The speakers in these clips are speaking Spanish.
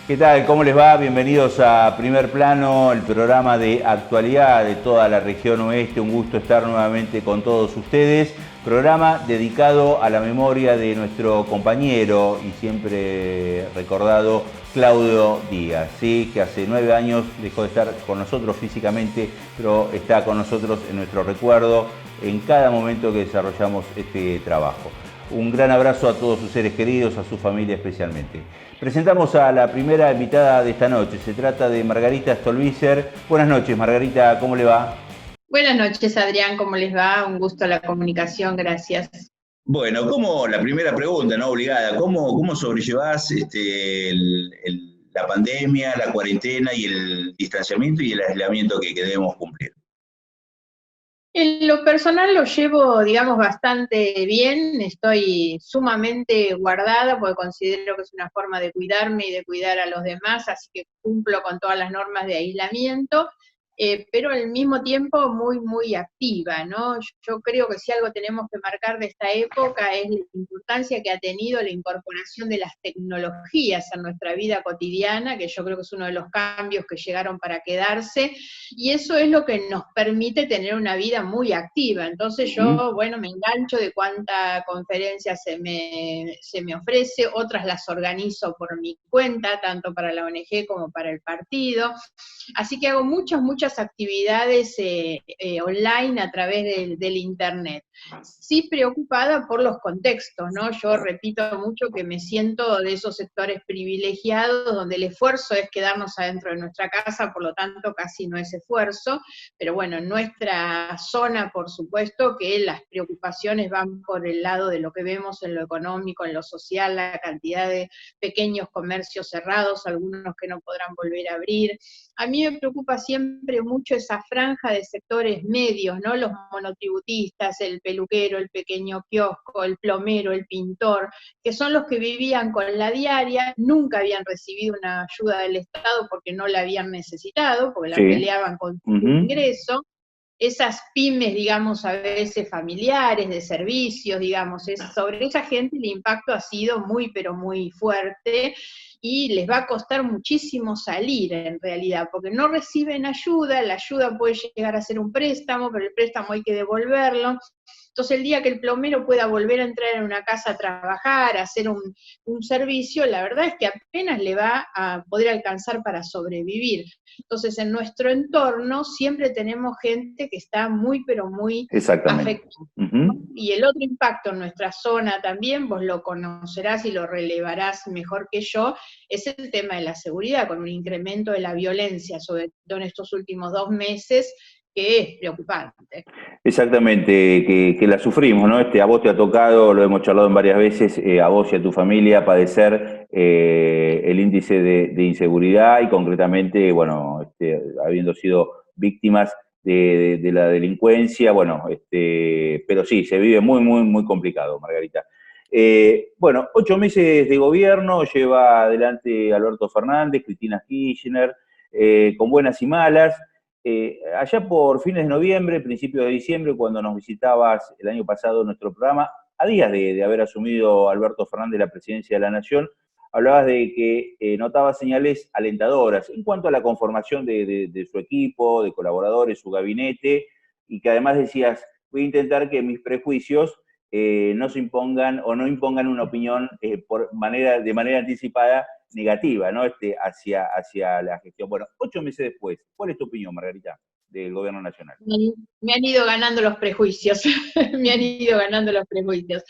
¿Qué tal? ¿Cómo les va? Bienvenidos a Primer Plano, el programa de actualidad de toda la región oeste. Un gusto estar nuevamente con todos ustedes. Programa dedicado a la memoria de nuestro compañero y siempre recordado Claudio Díaz, ¿sí? Que hace 9 años dejó de estar con nosotros físicamente, pero está con nosotros en nuestro recuerdo en cada momento que desarrollamos este trabajo. Un gran abrazo a todos sus seres queridos, a su familia especialmente. Presentamos a la primera invitada de esta noche. Se trata de Margarita Stolbizer. Buenas noches, Margarita, ¿cómo le va? Buenas noches, Adrián, ¿cómo les va? Un gusto la comunicación, gracias. Bueno, como la primera pregunta, ¿no? Obligada, ¿cómo sobrellevás la pandemia, la cuarentena y el distanciamiento y el aislamiento que debemos cumplir? En lo personal lo llevo, digamos, bastante bien, estoy sumamente guardada porque considero que es una forma de cuidarme y de cuidar a los demás, así que cumplo con todas las normas de aislamiento, pero al mismo tiempo muy, muy activa, ¿no? Yo creo que si algo tenemos que marcar de esta época es la importancia que ha tenido la incorporación de las tecnologías en nuestra vida cotidiana, que yo creo que es uno de los cambios que llegaron para quedarse, y eso es lo que nos permite tener una vida muy activa. Entonces yo, bueno, me engancho de cuánta conferencia se me ofrece, otras las organizo por mi cuenta, tanto para la ONG como para el partido. Así que hago muchas actividades online a través del Internet. Sí preocupada por los contextos, ¿no? Yo repito mucho que me siento de esos sectores privilegiados donde el esfuerzo es quedarnos adentro de nuestra casa, por lo tanto casi no es esfuerzo, pero bueno, en nuestra zona, por supuesto, que las preocupaciones van por el lado de lo que vemos en lo económico, en lo social, la cantidad de pequeños comercios cerrados, algunos que no podrán volver a abrir. A mí me preocupa siempre mucho esa franja de sectores medios, ¿no? Los monotributistas, el peluquero, el pequeño kiosco, el plomero, el pintor, que son los que vivían con la diaria, nunca habían recibido una ayuda del Estado porque no la habían necesitado, porque la Sí. peleaban con su ingreso. Esas pymes, digamos, a veces familiares, de servicios, digamos, sobre esa gente el impacto ha sido muy, pero muy fuerte, y les va a costar muchísimo salir en realidad, porque no reciben ayuda, la ayuda puede llegar a ser un préstamo, pero el préstamo hay que devolverlo. Entonces el día que el plomero pueda volver a entrar en una casa a trabajar, a hacer un servicio, la verdad es que apenas le va a poder alcanzar para sobrevivir. Entonces en nuestro entorno siempre tenemos gente que está muy, pero muy Exactamente. afectada. Y el otro impacto en nuestra zona también, vos lo conocerás y lo relevarás mejor que yo, es el tema de la seguridad, con un incremento de la violencia, sobre todo en estos últimos 2 meses, que es preocupante. Exactamente, que la sufrimos, ¿no? A vos te ha tocado, lo hemos charlado en varias veces, a vos y a tu familia padecer el índice de inseguridad y concretamente, bueno, habiendo sido víctimas de la delincuencia, bueno, pero sí, se vive muy complicado, Margarita. Bueno, 8 meses de gobierno lleva adelante Alberto Fernández, Cristina Kirchner, con buenas y malas. Allá por fines de noviembre, principios de diciembre, cuando nos visitabas el año pasado en nuestro programa, a días de haber asumido Alberto Fernández la presidencia de la Nación, hablabas de que notaba señales alentadoras en cuanto a la conformación de su equipo, de colaboradores, su gabinete, y que además decías, voy a intentar que mis prejuicios no se impongan o no impongan una opinión de manera anticipada negativa, ¿no? Hacia la gestión. Bueno, 8 meses después, ¿cuál es tu opinión, Margarita, del gobierno nacional? Me han ido ganando los prejuicios, me han ido ganando los prejuicios.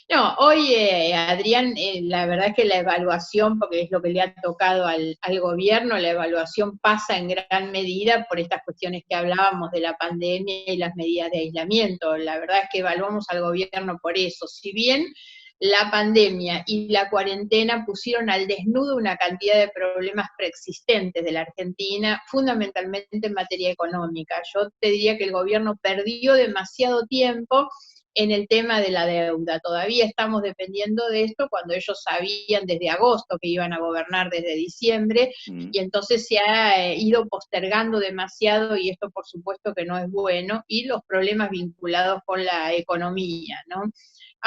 No, hoy, Adrián, la verdad es que la evaluación, porque es lo que le ha tocado al gobierno, la evaluación pasa en gran medida por estas cuestiones que hablábamos de la pandemia y las medidas de aislamiento. La verdad es que evaluamos al gobierno por eso. Si bien la pandemia y la cuarentena pusieron al desnudo una cantidad de problemas preexistentes de la Argentina, fundamentalmente en materia económica. Yo te diría que el gobierno perdió demasiado tiempo en el tema de la deuda. Todavía estamos dependiendo de esto cuando ellos sabían desde agosto que iban a gobernar desde diciembre, y entonces se ha ido postergando demasiado, y esto por supuesto que no es bueno, y los problemas vinculados con la economía, ¿no?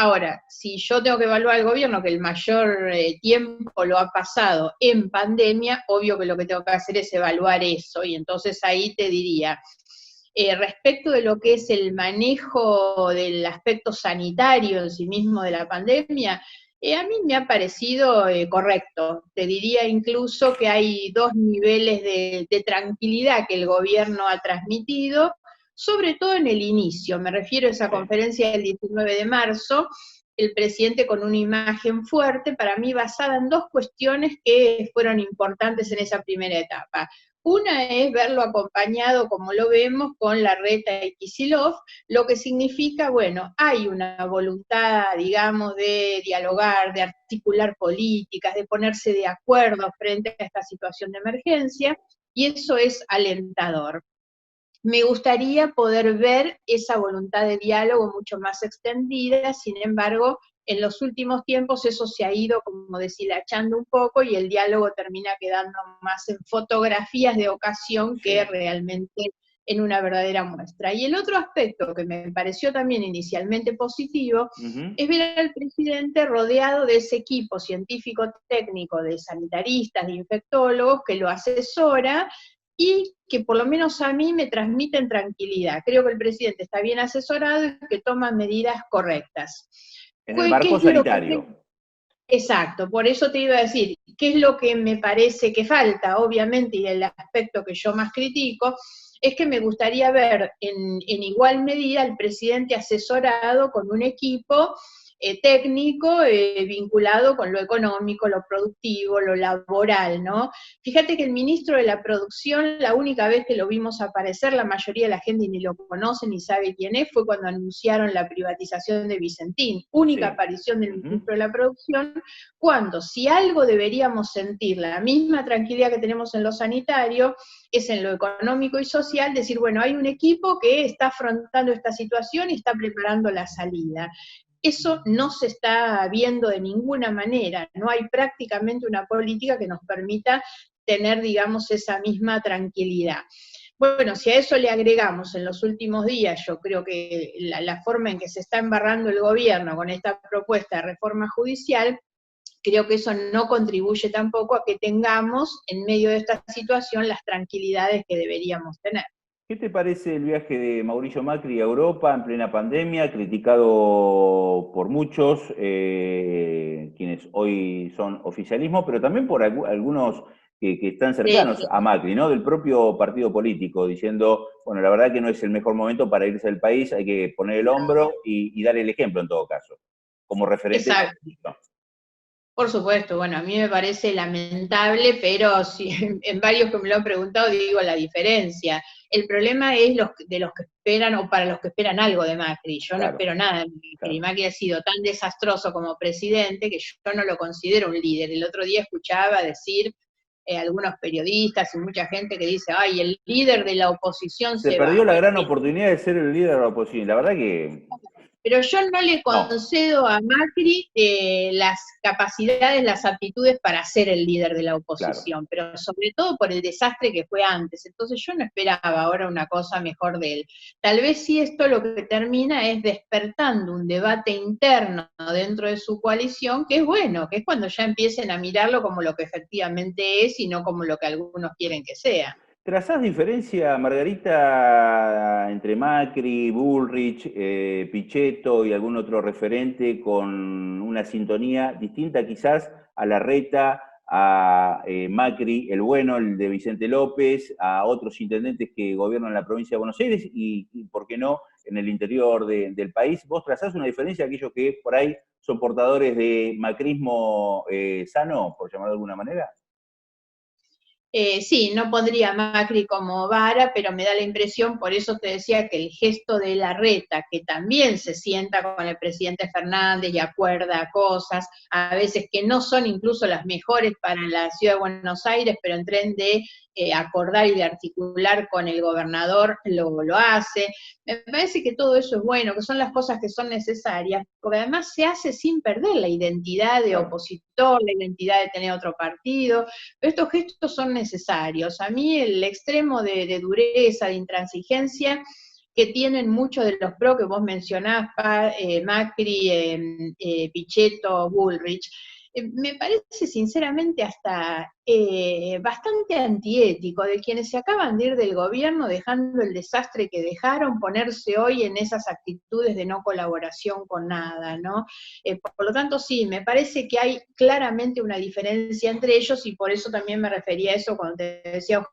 Ahora, si yo tengo que evaluar al gobierno que el mayor tiempo lo ha pasado en pandemia, obvio que lo que tengo que hacer es evaluar eso, y entonces ahí te diría, respecto de lo que es el manejo del aspecto sanitario en sí mismo de la pandemia, a mí me ha parecido correcto. Te diría incluso que hay dos niveles de tranquilidad que el gobierno ha transmitido, sobre todo en el inicio. Me refiero a esa conferencia del 19 de marzo, el presidente con una imagen fuerte, para mí basada en dos cuestiones que fueron importantes en esa primera etapa. Una es verlo acompañado, como lo vemos, con Larreta y Kicillof, lo que significa, bueno, hay una voluntad, digamos, de dialogar, de articular políticas, de ponerse de acuerdo frente a esta situación de emergencia, y eso es alentador. Me gustaría poder ver esa voluntad de diálogo mucho más extendida, sin embargo, en los últimos tiempos eso se ha ido como deshilachando un poco y el diálogo termina quedando más en fotografías de ocasión que realmente en una verdadera muestra. Y el otro aspecto que me pareció también inicialmente positivo es ver al presidente rodeado de ese equipo científico-técnico de sanitaristas, de infectólogos, que lo asesora y que por lo menos a mí me transmiten tranquilidad. Creo que el presidente está bien asesorado y que toma medidas correctas. En el marco sanitario. Exacto, por eso te iba a decir, ¿qué es lo que me parece que falta? Obviamente, y el aspecto que yo más critico, es que me gustaría ver en igual medida al presidente asesorado con un equipo técnico vinculado con lo económico, lo productivo, lo laboral, ¿no? Fíjate que el ministro de la Producción, la única vez que lo vimos aparecer, la mayoría de la gente ni lo conoce ni sabe quién es, fue cuando anunciaron la privatización de Vicentín. Única aparición del ministro de la Producción, cuando si algo deberíamos sentir, la misma tranquilidad que tenemos en lo sanitario, es en lo económico y social, decir, bueno, hay un equipo que está afrontando esta situación y está preparando la salida. Eso no se está viendo de ninguna manera, no hay prácticamente una política que nos permita tener, digamos, esa misma tranquilidad. Bueno, si a eso le agregamos en los últimos días, yo creo que la forma en que se está embarrando el gobierno con esta propuesta de reforma judicial, creo que eso no contribuye tampoco a que tengamos, en medio de esta situación, las tranquilidades que deberíamos tener. ¿Qué te parece el viaje de Mauricio Macri a Europa en plena pandemia, criticado por muchos, quienes hoy son oficialismo, pero también por algunos que están cercanos a Macri, ¿no? Del propio partido político, diciendo, bueno, la verdad que no es el mejor momento para irse del país, hay que poner el hombro y dar el ejemplo en todo caso, como referente. Exacto. Por supuesto, bueno, a mí me parece lamentable, pero sí, en varios que me lo han preguntado digo la diferencia. El problema es de los que esperan, o para los que esperan algo de Macri. Yo no espero nada de Macri. Claro. Macri ha sido tan desastroso como presidente que yo no lo considero un líder. El otro día escuchaba decir algunos periodistas y mucha gente que dice, ay, el líder de la oposición se va. Se perdió la gran oportunidad de ser el líder de la oposición. La verdad que... Pero yo no le concedo a Macri las capacidades, las aptitudes para ser el líder de la oposición, pero sobre todo por el desastre que fue antes. Entonces yo no esperaba ahora una cosa mejor de él. Tal vez sí esto lo que termina es despertando un debate interno dentro de su coalición, que es bueno, que es cuando ya empiecen a mirarlo como lo que efectivamente es y no como lo que algunos quieren que sea. ¿Trazás diferencia, Margarita, entre Macri, Bullrich, Pichetto y algún otro referente con una sintonía distinta quizás a Larreta, a Macri, el bueno, el de Vicente López, a otros intendentes que gobiernan la provincia de Buenos Aires y por qué no, en el interior del país? ¿Vos trazás una diferencia a aquellos que por ahí son portadores de macrismo sano, por llamarlo de alguna manera? Sí, no pondría a Macri como vara, pero me da la impresión, por eso te decía que el gesto de Larreta, que también se sienta con el presidente Fernández y acuerda cosas, a veces que no son incluso las mejores para la ciudad de Buenos Aires, pero en tren de acordar y de articular con el gobernador, lo hace. Me parece que todo eso es bueno, que son las cosas que son necesarias, porque además se hace sin perder la identidad de opositor, la identidad de tener otro partido, pero estos gestos son necesarios. A mí el extremo de dureza, de intransigencia, que tienen muchos de los PRO que vos mencionás, Macri, Pichetto, Bullrich. Me parece sinceramente hasta bastante antiético de quienes se acaban de ir del gobierno dejando el desastre que dejaron, ponerse hoy en esas actitudes de no colaboración con nada, ¿no? Por lo tanto, sí, me parece que hay claramente una diferencia entre ellos y por eso también me refería a eso cuando te decía,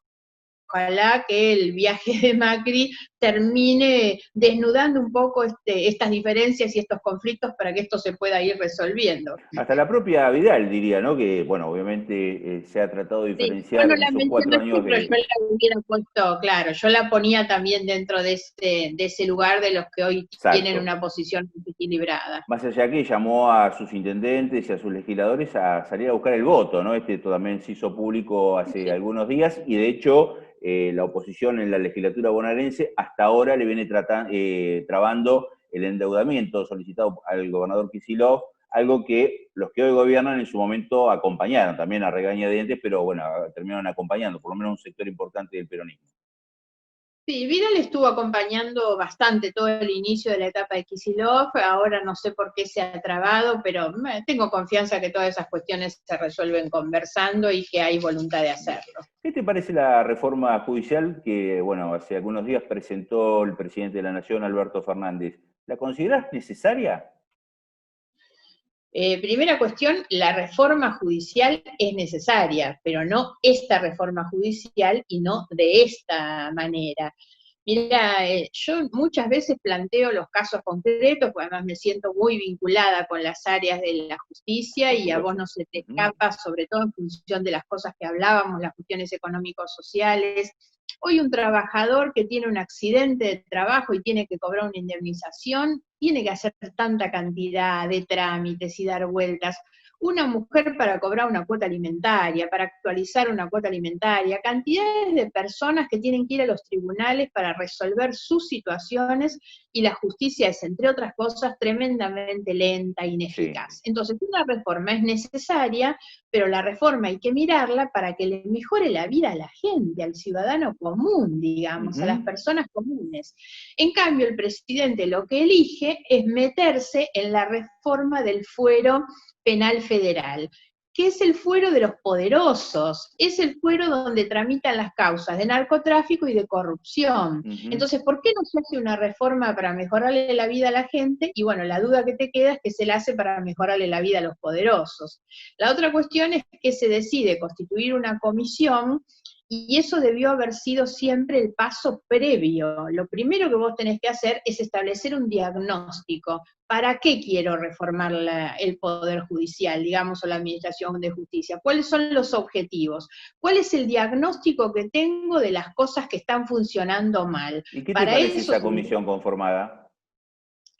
ojalá que el viaje de Macri termine desnudando un poco estas diferencias y estos conflictos para que esto se pueda ir resolviendo. Hasta la propia Vidal diría, ¿no? Que, bueno, obviamente se ha tratado de Sí, diferenciar bueno, en la esos 4 mencionaste, años pero yo de... la hubiera puesto, claro, yo la ponía también dentro de ese lugar de los que hoy tienen Exacto. una posición equilibrada. Más allá que llamó a sus intendentes y a sus legisladores a salir a buscar el voto, ¿no? También se hizo público hace algunos días y de hecho la oposición en la legislatura bonaerense hasta ahora le viene trabando el endeudamiento solicitado al gobernador Kicillof, algo que los que hoy gobiernan en su momento acompañaron, también a regañadientes, pero bueno, terminaron acompañando, por lo menos un sector importante del peronismo. Sí, Vidal estuvo acompañando bastante todo el inicio de la etapa de Kicillof, ahora no sé por qué se ha trabado, pero tengo confianza que todas esas cuestiones se resuelven conversando y que hay voluntad de hacerlo. ¿Qué te parece la reforma judicial que, bueno, hace algunos días presentó el presidente de la Nación, Alberto Fernández? ¿La considerás necesaria? Primera cuestión, la reforma judicial es necesaria, pero no esta reforma judicial y no de esta manera. Mira, yo muchas veces planteo los casos concretos, porque además me siento muy vinculada con las áreas de la justicia y a vos no se te escapa, sobre todo en función de las cosas que hablábamos, las cuestiones económicos-sociales. Hoy un trabajador que tiene un accidente de trabajo y tiene que cobrar una indemnización, tiene que hacer tanta cantidad de trámites y dar vueltas. Una mujer para cobrar una cuota alimentaria, para actualizar una cuota alimentaria, cantidades de personas que tienen que ir a los tribunales para resolver sus situaciones y la justicia es, entre otras cosas, tremendamente lenta e ineficaz. Sí. Entonces, una reforma es necesaria, pero la reforma hay que mirarla para que le mejore la vida a la gente, al ciudadano común, digamos, a las personas comunes. En cambio, el presidente lo que elige es meterse en la reforma del fuero penal federal, que es el fuero de los poderosos, es el fuero donde tramitan las causas de narcotráfico y de corrupción. Entonces, ¿por qué no se hace una reforma para mejorarle la vida a la gente? Y bueno, la duda que te queda es que se la hace para mejorarle la vida a los poderosos. La otra cuestión es que se decide constituir una comisión y eso debió haber sido siempre el paso previo. Lo primero que vos tenés que hacer es establecer un diagnóstico. ¿Para qué quiero reformar el Poder Judicial, digamos, o la Administración de Justicia? ¿Cuáles son los objetivos? ¿Cuál es el diagnóstico que tengo de las cosas que están funcionando mal? ¿Y qué te Para parece eso esa comisión conformada?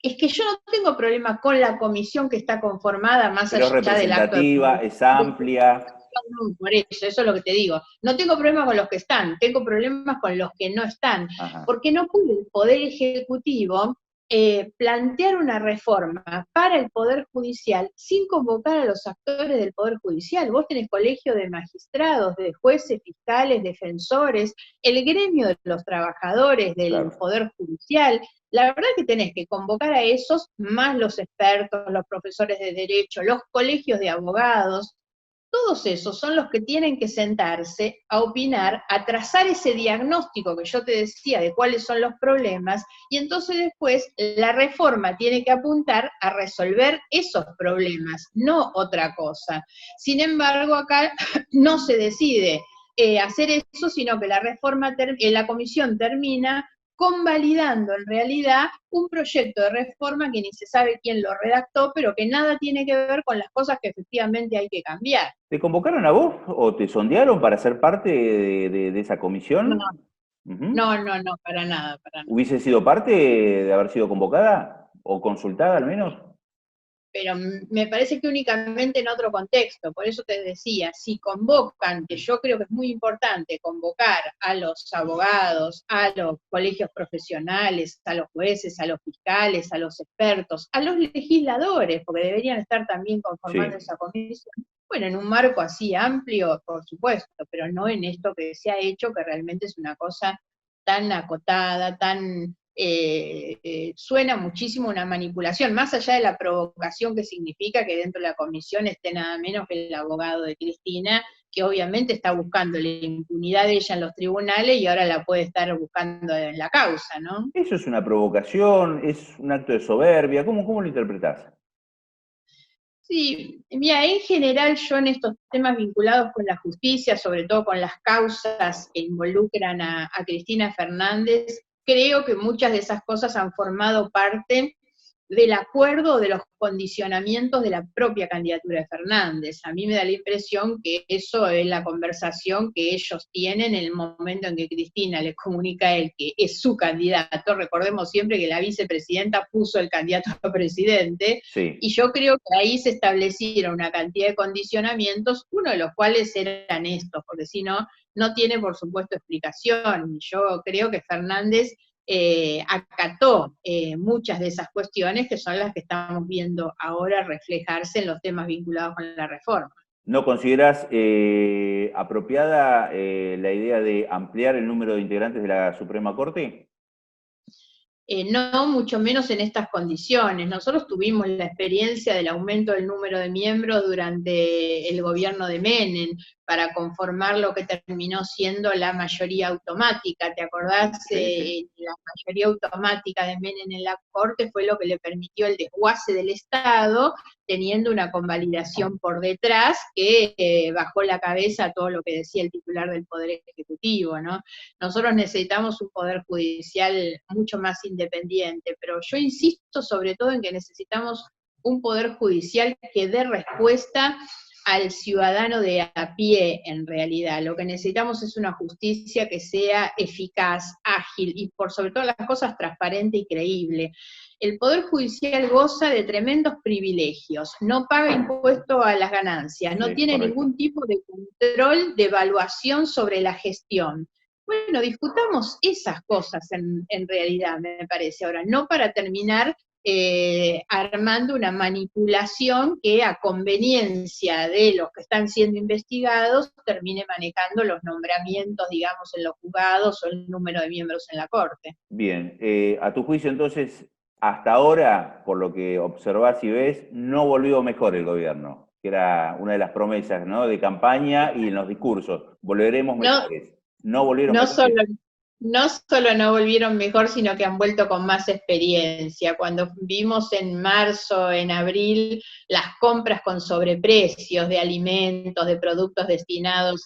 es que yo no tengo problema con la comisión que está conformada, más Pero es allá del acto representativa, es amplia. no, por eso es lo que te digo. No tengo problema con los que están, tengo problemas con los que no están, porque no puede el Poder Ejecutivo plantear una reforma para el Poder Judicial sin convocar a los actores del Poder Judicial. Vos tenés colegio de magistrados, de jueces, fiscales, defensores, el gremio de los trabajadores del Poder Judicial. La verdad que tenés que convocar a esos, más los expertos, los profesores de derecho, los colegios de abogados. Todos esos son los que tienen que sentarse a opinar, a trazar ese diagnóstico que yo te decía de cuáles son los problemas, y entonces después la reforma tiene que apuntar a resolver esos problemas, no otra cosa. Sin embargo, acá no se decide hacer eso, sino que la comisión termina convalidando en realidad un proyecto de reforma que ni se sabe quién lo redactó, pero que nada tiene que ver con las cosas que efectivamente hay que cambiar. ¿Te convocaron a vos o te sondearon para ser parte de esa No, comisión? no, para nada, para nada. ¿Hubiese sido parte de haber sido convocada o consultada al menos? Pero me parece que únicamente en otro contexto, por eso te decía, si convocan, que yo creo que es muy importante convocar a los abogados, a los colegios profesionales, a los jueces, a los fiscales, a los expertos, a los legisladores, porque deberían estar también conformando esa comisión, bueno, en un marco así amplio, por supuesto, pero no en esto que se ha hecho, que realmente es una cosa tan acotada, tan suena muchísimo una manipulación, más allá de la provocación que significa que dentro de la comisión esté nada menos que el abogado de Cristina, que obviamente está buscando la impunidad de ella en los tribunales y ahora la puede estar buscando en la causa, ¿no? ¿Eso es una provocación? ¿Es un acto de soberbia? ¿Cómo lo interpretás? Sí, mira, en general yo en estos temas vinculados con la justicia, sobre todo con las causas que involucran a Cristina Fernández, creo que muchas de esas cosas han formado parte del acuerdo, de los condicionamientos de la propia candidatura de Fernández. A mí me da la impresión que eso es la conversación que ellos tienen en el momento en que Cristina les comunica a él que es su candidato. Recordemos siempre que la vicepresidenta puso el candidato a presidente, Sí. y yo creo que ahí se establecieron una cantidad de condicionamientos, uno de los cuales eran estos, porque si no, no tiene por supuesto explicación. Yo creo que Fernández acató muchas de esas cuestiones que son las que estamos viendo ahora reflejarse en los temas vinculados con la reforma. ¿No considerás apropiada la idea de ampliar el número de integrantes de la Suprema Corte? No, mucho menos en estas condiciones. Nosotros tuvimos la experiencia del aumento del número de miembros durante el gobierno de Menem, para conformar lo que terminó siendo la mayoría automática. ¿Te acordás? Sí. La mayoría automática de Menem en la Corte fue lo que le permitió el desguace del Estado, teniendo una convalidación por detrás que bajó la cabeza a todo lo que decía el titular del Poder Ejecutivo, ¿no? Nosotros necesitamos un Poder Judicial mucho más independiente, pero yo insisto sobre todo en que necesitamos un Poder Judicial que dé respuesta al ciudadano de a pie, en realidad. Lo que necesitamos es una justicia que sea eficaz, ágil y por sobre todas las cosas transparente y creíble. El Poder Judicial goza de tremendos privilegios, no paga impuesto a las ganancias, no Sí, tiene correcto. ningún tipo de control, de evaluación sobre la gestión. Bueno, discutamos esas cosas en realidad, me parece. Ahora, no para terminar armando una manipulación que a conveniencia de los que están siendo investigados termine manejando los nombramientos, digamos, en los juzgados o el número de miembros en la Corte. Bien, a tu juicio entonces, hasta ahora, por lo que observás y ves, no volvió mejor el gobierno, que era una de las promesas, ¿no?, de campaña y en los discursos. Volveremos No, mejores. ¿No volvieron no mejores? solo No solo no volvieron mejor, sino que han vuelto con más experiencia. Cuando vimos en marzo, en abril, las compras con sobreprecios de alimentos, de productos destinados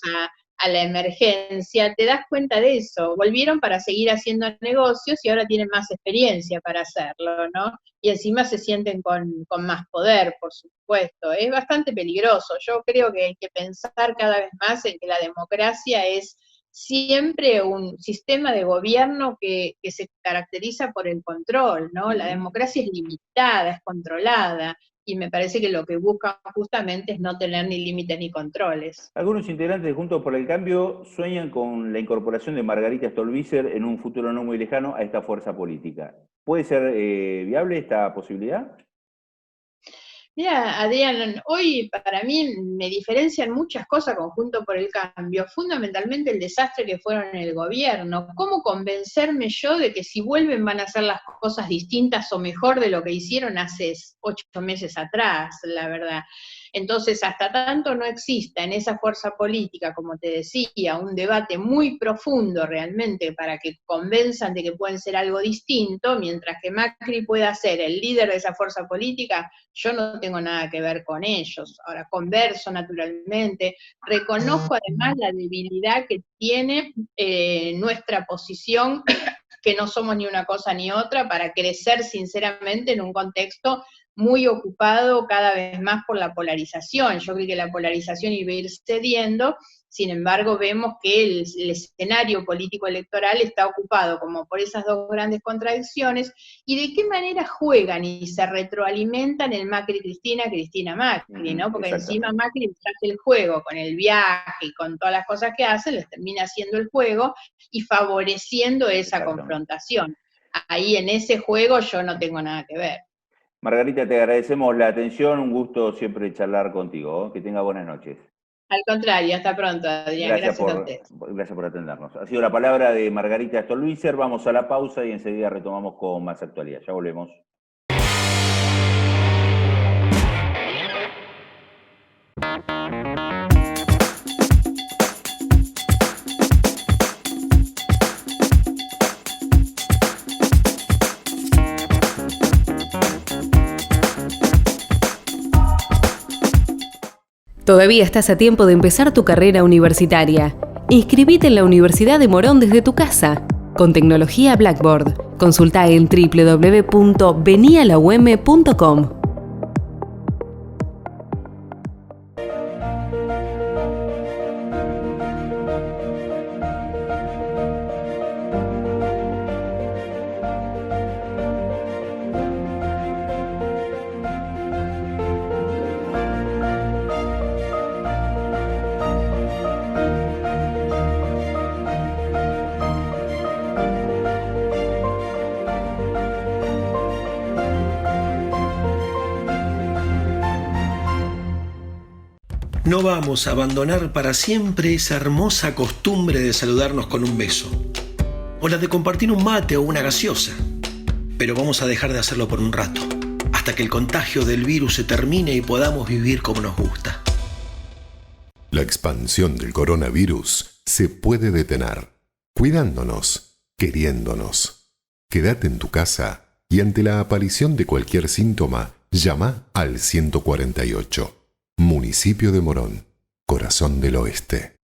a la emergencia, te das cuenta de eso. Volvieron para seguir haciendo negocios y ahora tienen más experiencia para hacerlo, ¿no? Y encima se sienten con más poder, por supuesto. Es bastante peligroso. Yo creo que hay que pensar cada vez más en que la democracia es siempre un sistema de gobierno que se caracteriza por el control, ¿no? La democracia es limitada, es controlada, y me parece que lo que buscan justamente es no tener ni límites ni controles. Algunos integrantes de Juntos por el Cambio sueñan con la incorporación de Margarita Stolbizer en un futuro no muy lejano a esta fuerza política. ¿Puede ser viable esta posibilidad? Mira, Adrián, hoy para mí me diferencian muchas cosas con Juntos por el Cambio, fundamentalmente el desastre que fueron en el gobierno. ¿Cómo convencerme yo de que si vuelven van a hacer las cosas distintas o mejor de lo que hicieron hace 8 meses atrás, la verdad? Entonces, hasta tanto no exista en esa fuerza política, como te decía, un debate muy profundo realmente para que convenzan de que pueden ser algo distinto, mientras que Macri pueda ser el líder de esa fuerza política, yo no tengo nada que ver con ellos. Ahora, converso naturalmente, reconozco además la debilidad que tiene nuestra posición, que no somos ni una cosa ni otra, para crecer sinceramente en un contexto muy ocupado cada vez más por la polarización. Yo creo que la polarización iba a ir cediendo, sin embargo vemos que el escenario político electoral está ocupado como por esas dos grandes contradicciones, y de qué manera juegan y se retroalimentan el Macri-Cristina, Cristina-Macri, ¿no? Porque encima Macri hace el juego con el viaje y con todas las cosas que hace, les termina haciendo el juego y favoreciendo esa confrontación. Ahí en ese juego yo no tengo nada que ver. Margarita, te agradecemos la atención, un gusto siempre charlar contigo. Que tenga buenas noches. Al contrario, hasta pronto, Adrián. Gracias a ustedes. Gracias por atendernos. Ha sido la palabra de Margarita Stolbizer. Vamos a la pausa y enseguida retomamos con más actualidad. Ya volvemos. Todavía estás a tiempo de empezar tu carrera universitaria. Inscribite en la Universidad de Morón desde tu casa, con tecnología Blackboard. Consulta en www.venialauem.com. No vamos a abandonar para siempre esa hermosa costumbre de saludarnos con un beso, o la de compartir un mate o una gaseosa, pero vamos a dejar de hacerlo por un rato, hasta que el contagio del virus se termine y podamos vivir como nos gusta. La expansión del coronavirus se puede detener, cuidándonos, queriéndonos. Quédate en tu casa y ante la aparición de cualquier síntoma, llama al 148. Municipio de Morón, Corazón del Oeste.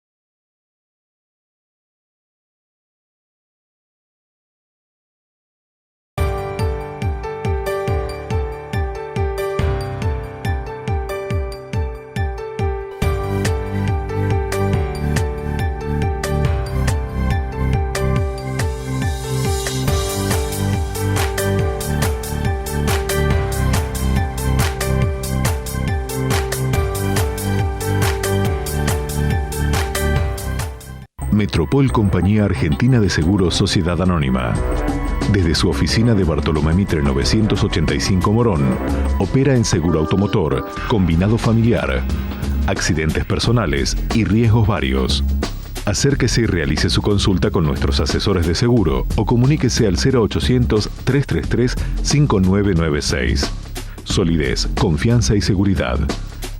Metropol Compañía Argentina de Seguros Sociedad Anónima. Desde su oficina de Bartolomé Mitre 985 Morón, opera en seguro automotor, combinado familiar, accidentes personales y riesgos varios. Acérquese y realice su consulta con nuestros asesores de seguro o comuníquese al 0800-333-5996. Solidez, confianza y seguridad.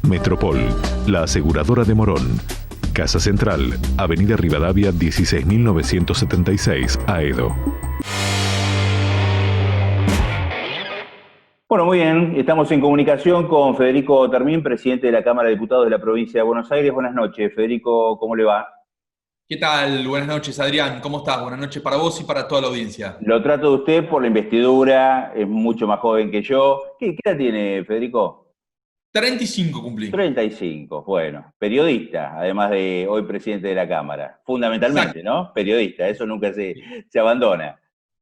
Metropol, la aseguradora de Morón. Casa Central, Avenida Rivadavia 16976, Aedo. Bueno, muy bien. Estamos en comunicación con Federico Termín, presidente de la Cámara de Diputados de la provincia de Buenos Aires. Buenas noches, Federico, ¿cómo le va? ¿Qué tal? Buenas noches, Adrián. ¿Cómo estás? Buenas noches para vos y para toda la audiencia. Lo trato de usted por la investidura, es mucho más joven que yo. ¿Qué edad tiene, Federico? 35 cumplí. 35, bueno. Periodista, además de hoy presidente de la Cámara. Fundamentalmente, exacto, ¿no? Periodista, eso nunca se abandona.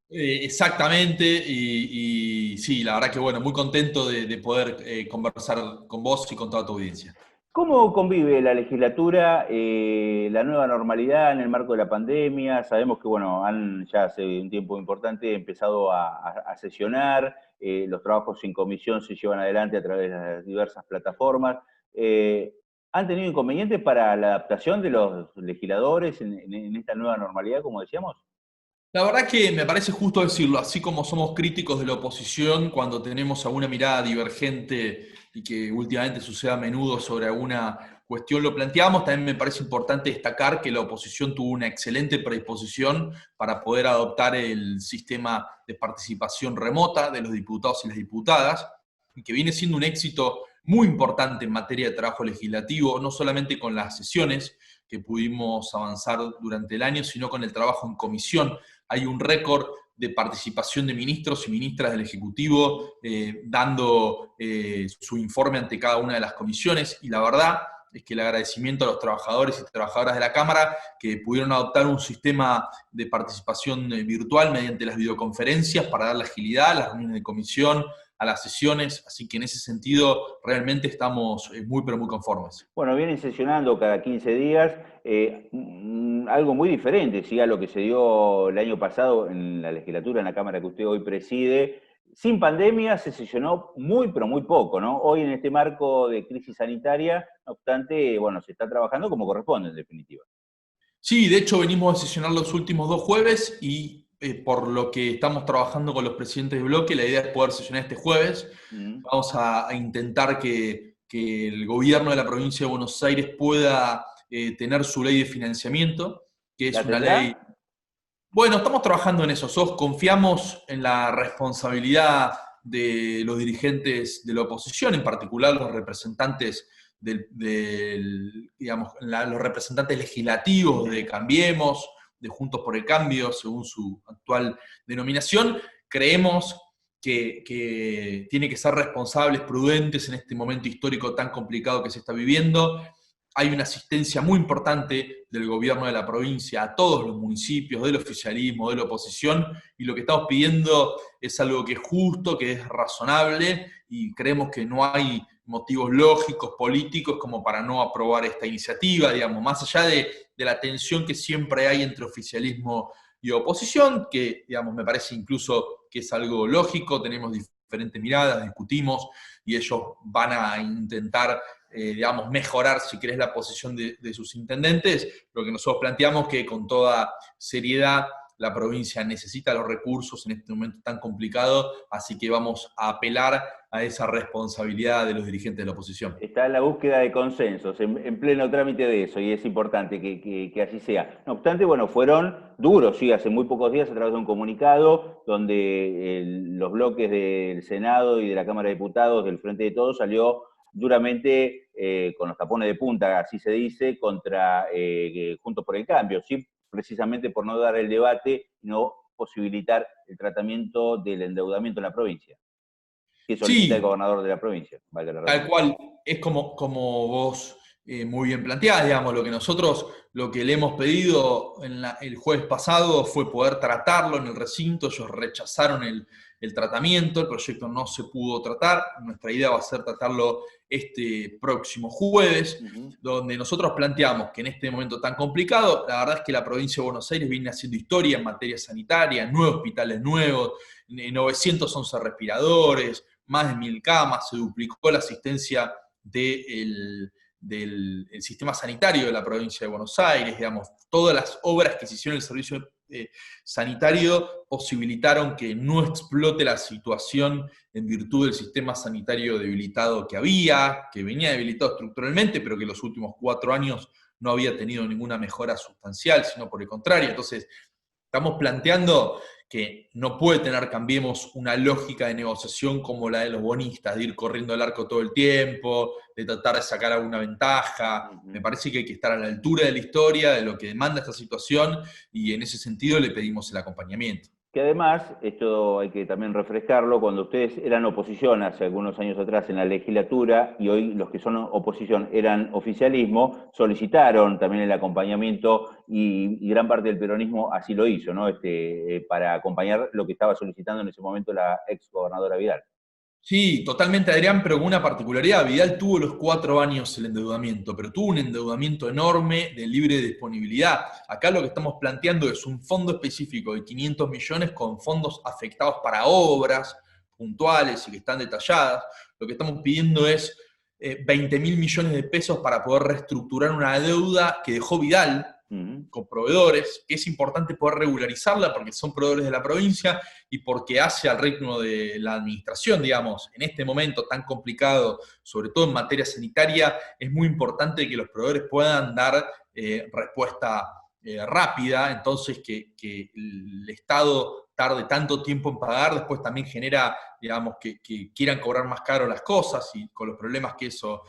Exactamente, y sí, la verdad que bueno, muy contento de poder conversar con vos y con toda tu audiencia. ¿Cómo convive la legislatura, la nueva normalidad en el marco de la pandemia? Sabemos que, bueno, han ya hace un tiempo importante empezado a sesionar, los trabajos en comisión se llevan adelante a través de las diversas plataformas. ¿Han tenido inconvenientes para la adaptación de los legisladores en esta nueva normalidad, como decíamos? La verdad que me parece justo decirlo, así como somos críticos de la oposición cuando tenemos alguna mirada divergente y que últimamente sucede a menudo sobre alguna cuestión lo planteamos, también me parece importante destacar que la oposición tuvo una excelente predisposición para poder adoptar el sistema de participación remota de los diputados y las diputadas, y que viene siendo un éxito muy importante en materia de trabajo legislativo, no solamente con las sesiones que pudimos avanzar durante el año, sino con el trabajo en comisión. Hay un récord de participación de ministros y ministras del Ejecutivo dando su informe ante cada una de las comisiones, y la verdad es que el agradecimiento a los trabajadores y trabajadoras de la Cámara que pudieron adoptar un sistema de participación virtual mediante las videoconferencias para dar la agilidad a las reuniones de comisión, a las sesiones, así que en ese sentido realmente estamos muy pero muy conformes. Bueno, vienen sesionando cada 15 días, algo muy diferente, ¿sí?, a lo que se dio el año pasado en la legislatura, en la Cámara que usted hoy preside. sin pandemia se sesionó muy, pero muy poco, ¿no? Hoy en este marco de crisis sanitaria, no obstante, bueno, se está trabajando como corresponde, en definitiva. Sí, de hecho venimos a sesionar los últimos 2 jueves y por lo que estamos trabajando con los presidentes de bloque, la idea es poder sesionar este jueves. Vamos a intentar que el gobierno de la provincia de Buenos Aires pueda tener su ley de financiamiento, que es una ley... Bueno, estamos trabajando en eso. Confiamos en la responsabilidad de los dirigentes de la oposición, en particular los representantes los representantes legislativos de Cambiemos, de Juntos por el Cambio, según su actual denominación. Creemos que tiene que ser responsables, prudentes en este momento histórico tan complicado que se está viviendo. Hay una asistencia muy importante del gobierno de la provincia a todos los municipios, del oficialismo, de la oposición, y lo que estamos pidiendo es algo que es justo, que es razonable, y creemos que no hay motivos lógicos, políticos, como para no aprobar esta iniciativa, digamos, más allá de la tensión que siempre hay entre oficialismo y oposición, que, digamos, me parece incluso que es algo lógico, tenemos diferentes miradas, discutimos, y ellos van a intentar mejorar, si querés, la posición de sus intendentes. Lo que nosotros planteamos que con toda seriedad la provincia necesita los recursos en este momento tan complicado, así que vamos a apelar a esa responsabilidad de los dirigentes de la oposición. Está en la búsqueda de consensos, en pleno trámite de eso, y es importante que así sea. No obstante, bueno, fueron duros, sí, hace muy pocos días a través de un comunicado donde los bloques del Senado y de la Cámara de Diputados del Frente de Todos salió duramente, con los tapones de punta, así se dice, contra Juntos por el Cambio, ¿sí? Precisamente por no dar el debate y no posibilitar el tratamiento del endeudamiento en la provincia, que solicita el gobernador de la provincia. Vale, tal cual, es como vos muy bien planteás, digamos, lo que le hemos pedido el jueves pasado fue poder tratarlo en el recinto. Ellos rechazaron el tratamiento, el proyecto no se pudo tratar. Nuestra idea va a ser tratarlo este próximo jueves, donde nosotros planteamos que en este momento tan complicado, la verdad es que la provincia de Buenos Aires viene haciendo historia en materia sanitaria, 9 hospitales nuevos, 911 respiradores, más de 1000 camas, se duplicó la asistencia del sistema sanitario de la provincia de Buenos Aires, digamos, todas las obras que se hicieron en el servicio sanitario posibilitaron que no explote la situación en virtud del sistema sanitario debilitado que venía debilitado estructuralmente, pero que en los últimos 4 años no había tenido ninguna mejora sustancial, sino por el contrario. Entonces, estamos planteando que no puede tener Cambiemos una lógica de negociación como la de los bonistas, de ir corriendo el arco todo el tiempo, de tratar de sacar alguna ventaja. Me parece que hay que estar a la altura de la historia, de lo que demanda esta situación, y en ese sentido le pedimos el acompañamiento. Que además, esto hay que también refrescarlo, cuando ustedes eran oposición hace algunos años atrás en la legislatura, y hoy los que son oposición eran oficialismo, solicitaron también el acompañamiento, y gran parte del peronismo así lo hizo, ¿no? Para acompañar lo que estaba solicitando en ese momento la ex gobernadora Vidal. Sí, totalmente, Adrián, pero con una particularidad. Vidal tuvo los 4 años el endeudamiento, pero tuvo un endeudamiento enorme de libre disponibilidad. Acá lo que estamos planteando es un fondo específico de 500 millones con fondos afectados para obras puntuales y que están detalladas. Lo que estamos pidiendo es 20.000 millones de pesos para poder reestructurar una deuda que dejó Vidal con proveedores, que es importante poder regularizarla porque son proveedores de la provincia y porque hace al ritmo de la administración, digamos, en este momento tan complicado, sobre todo en materia sanitaria, es muy importante que los proveedores puedan dar respuesta rápida. Entonces que el Estado tarde tanto tiempo en pagar, después también genera, digamos, que quieran cobrar más caro las cosas y con los problemas que eso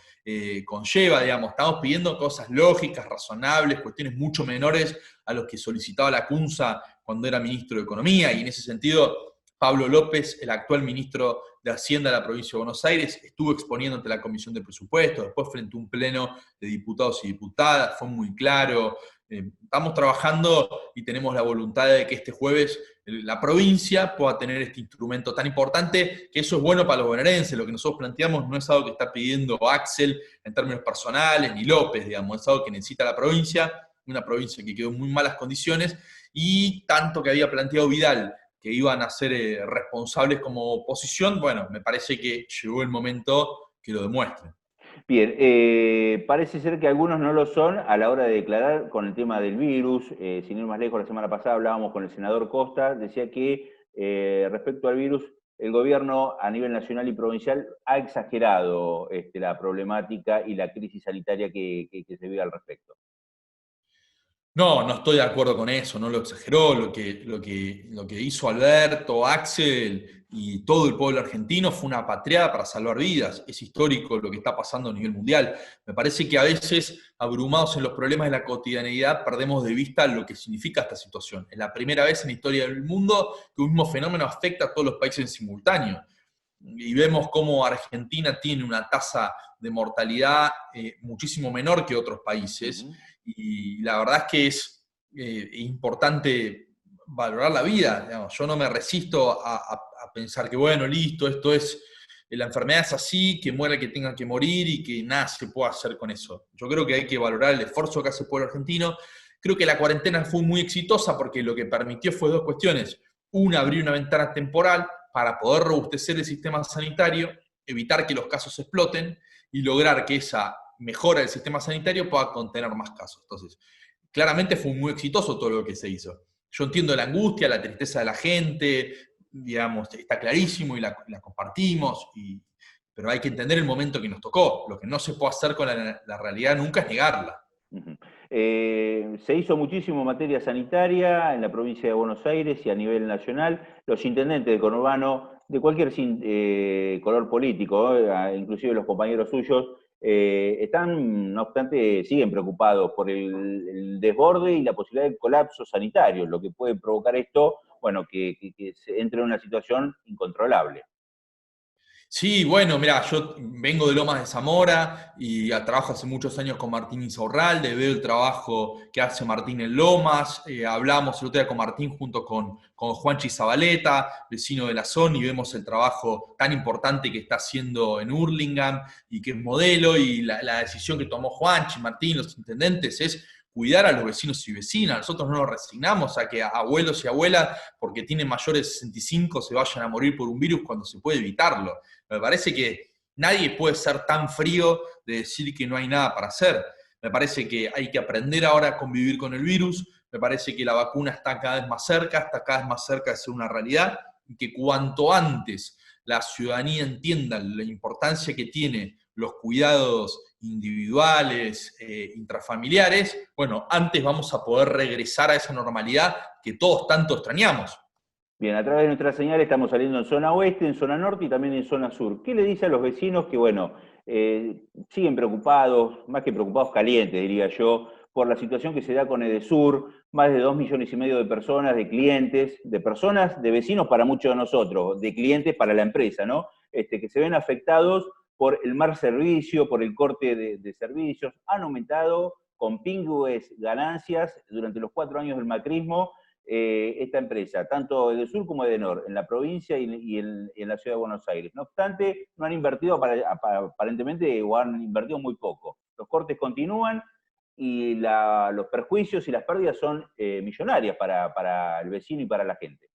conlleva, digamos. Estamos pidiendo cosas lógicas, razonables, cuestiones mucho menores a los que solicitaba la CUNSA cuando era ministro de Economía, y en ese sentido Pablo López, el actual ministro de Hacienda de la provincia de Buenos Aires, estuvo exponiendo ante la Comisión de Presupuestos, después frente a un pleno de diputados y diputadas, fue muy claro. Estamos trabajando y tenemos la voluntad de que este jueves la provincia pueda tener este instrumento tan importante, que eso es bueno para los bonaerenses. Lo que nosotros planteamos no es algo que está pidiendo Axel en términos personales, ni López, digamos, es algo que necesita la provincia, una provincia que quedó en muy malas condiciones, y tanto que había planteado Vidal, que iban a ser responsables como oposición, bueno, me parece que llegó el momento que lo demuestren. Bien, parece ser que algunos no lo son a la hora de declarar con el tema del virus. Sin ir más lejos, la semana pasada hablábamos con el senador Costa, decía que respecto al virus, el gobierno a nivel nacional y provincial ha exagerado la problemática y la crisis sanitaria que se vive al respecto. No, no estoy de acuerdo con eso, no lo exageró. Lo que hizo Alberto, Axel y todo el pueblo argentino fue una patriada para salvar vidas. Es histórico lo que está pasando a nivel mundial. Me parece que a veces, abrumados en los problemas de la cotidianeidad, perdemos de vista lo que significa esta situación. Es la primera vez en la historia del mundo que un mismo fenómeno afecta a todos los países en simultáneo. Y vemos cómo Argentina tiene una tasa de mortalidad muchísimo menor que otros países. Y la verdad es que es importante valorar la vida. Digamos. Yo no me resisto a pensar que, bueno, listo, la enfermedad es así, que muera el que tenga que morir y que nada se puede hacer con eso. Yo creo que hay que valorar el esfuerzo que hace el pueblo argentino. Creo que la cuarentena fue muy exitosa porque lo que permitió fue dos cuestiones. Una, abrir una ventana temporal para poder robustecer el sistema sanitario, evitar que los casos exploten y lograr que esa mejora del sistema sanitario pueda contener más casos. Entonces, claramente fue muy exitoso todo lo que se hizo. Yo entiendo la angustia, la tristeza de la gente, digamos, está clarísimo y la compartimos, pero hay que entender el momento que nos tocó. Lo que no se puede hacer con la realidad nunca es negarla. Se hizo muchísimo en materia sanitaria en la provincia de Buenos Aires y a nivel nacional. Los intendentes del conurbano, de cualquier color político, inclusive los compañeros suyos, están, no obstante, siguen preocupados por el desborde y la posibilidad de colapso sanitario, lo que puede provocar esto, bueno, que se entre en una situación incontrolable. Sí, bueno, mirá, yo vengo de Lomas de Zamora y trabajo hace muchos años con Martín Insaurralde, veo el trabajo que hace Martín en Lomas, hablamos el otro día con Martín junto con Juanchi Zabaleta, vecino de la zona, y vemos el trabajo tan importante que está haciendo en Hurlingham y que es modelo, y la decisión que tomó Juanchi, Martín, los intendentes, es cuidar a los vecinos y vecinas. Nosotros no nos resignamos a que abuelos y abuelas, porque tienen mayores de 65, se vayan a morir por un virus cuando se puede evitarlo. Me parece que nadie puede ser tan frío de decir que no hay nada para hacer. Me parece que hay que aprender ahora a convivir con el virus. Me parece que la vacuna está cada vez más cerca de ser una realidad, y que cuanto antes la ciudadanía entienda la importancia que tiene los cuidados individuales, intrafamiliares, bueno, antes vamos a poder regresar a esa normalidad que todos tanto extrañamos. Bien, a través de nuestra señal estamos saliendo en zona oeste, en zona norte y también en zona sur. ¿Qué le dice a los vecinos que, bueno, siguen preocupados, más que preocupados, calientes, diría yo, por la situación que se da con Edesur? Más de 2,5 millones de personas, de clientes, de personas, de vecinos para muchos de nosotros, de clientes para la empresa, ¿no? Que se ven afectados por el mal servicio, por el corte de servicios. Han aumentado con pingües ganancias durante los 4 años del macrismo esta empresa, tanto Edesur como Edenor, en la provincia y en la ciudad de Buenos Aires. No obstante, no han invertido aparentemente, o han invertido muy poco. Los cortes continúan y los perjuicios y las pérdidas son millonarias para el vecino y para la gente.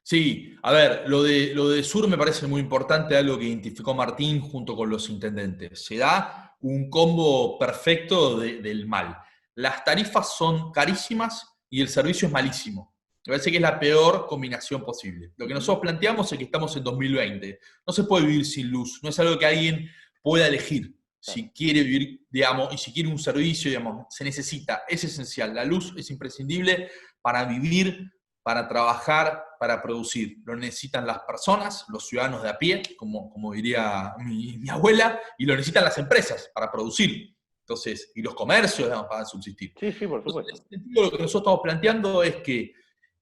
Sí, a ver, lo de Sur me parece muy importante, algo que identificó Martín junto con los intendentes. Se da un combo perfecto del mal. Las tarifas son carísimas y el servicio es malísimo. Me parece que es la peor combinación posible. Lo que nosotros planteamos es que estamos en 2020. No se puede vivir sin luz, no es algo que alguien pueda elegir. Si quiere vivir, digamos, y si quiere un servicio, digamos, se necesita, es esencial. La luz es imprescindible para vivir, para trabajar, para producir. Lo necesitan las personas, los ciudadanos de a pie, como diría mi abuela, y lo necesitan las empresas para producir. Entonces, y los comercios, digamos, para subsistir. Sí, por supuesto. Entonces, lo que nosotros estamos planteando es que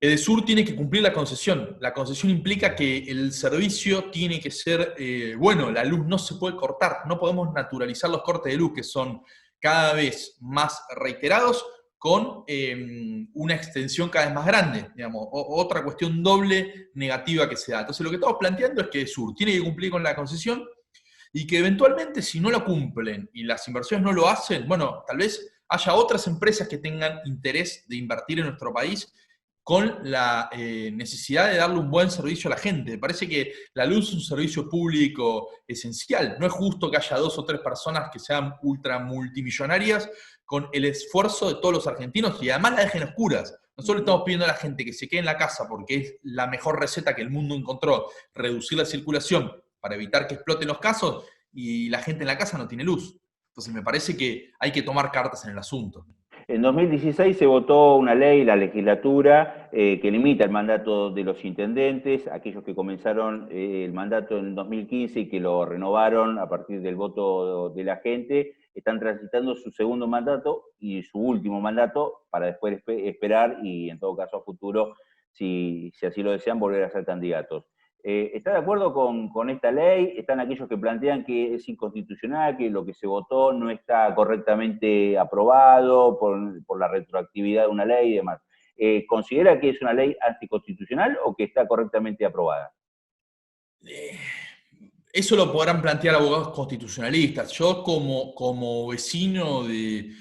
Edesur tiene que cumplir la concesión. La concesión implica que el servicio tiene que ser, bueno, la luz no se puede cortar, no podemos naturalizar los cortes de luz que son cada vez más reiterados con una extensión cada vez más grande, digamos, otra cuestión doble negativa que se da. Entonces lo que estamos planteando es que Edesur tiene que cumplir con la concesión y que eventualmente si no lo cumplen y las inversiones no lo hacen, bueno, tal vez haya otras empresas que tengan interés de invertir en nuestro país con la necesidad de darle un buen servicio a la gente. Me parece que la luz es un servicio público esencial. No es justo que haya 2 o 3 personas que sean ultra multimillonarias con el esfuerzo de todos los argentinos y además la dejen oscuras. Nosotros le estamos pidiendo a la gente que se quede en la casa porque es la mejor receta que el mundo encontró, reducir la circulación para evitar que exploten los casos, y la gente en la casa no tiene luz. Entonces me parece que hay que tomar cartas en el asunto. En 2016 se votó una ley, la legislatura, que limita el mandato de los intendentes, aquellos que comenzaron el mandato en 2015 y que lo renovaron a partir del voto de la gente, están transitando su segundo mandato y su último mandato para después esperar y en todo caso a futuro, si así lo desean, volver a ser candidatos. ¿Está de acuerdo con esta ley? ¿Están aquellos que plantean que es inconstitucional, que lo que se votó no está correctamente aprobado por la retroactividad de una ley y demás? ¿Considera que es una ley anticonstitucional o que está correctamente aprobada? Eso lo podrán plantear abogados constitucionalistas. Yo como vecino de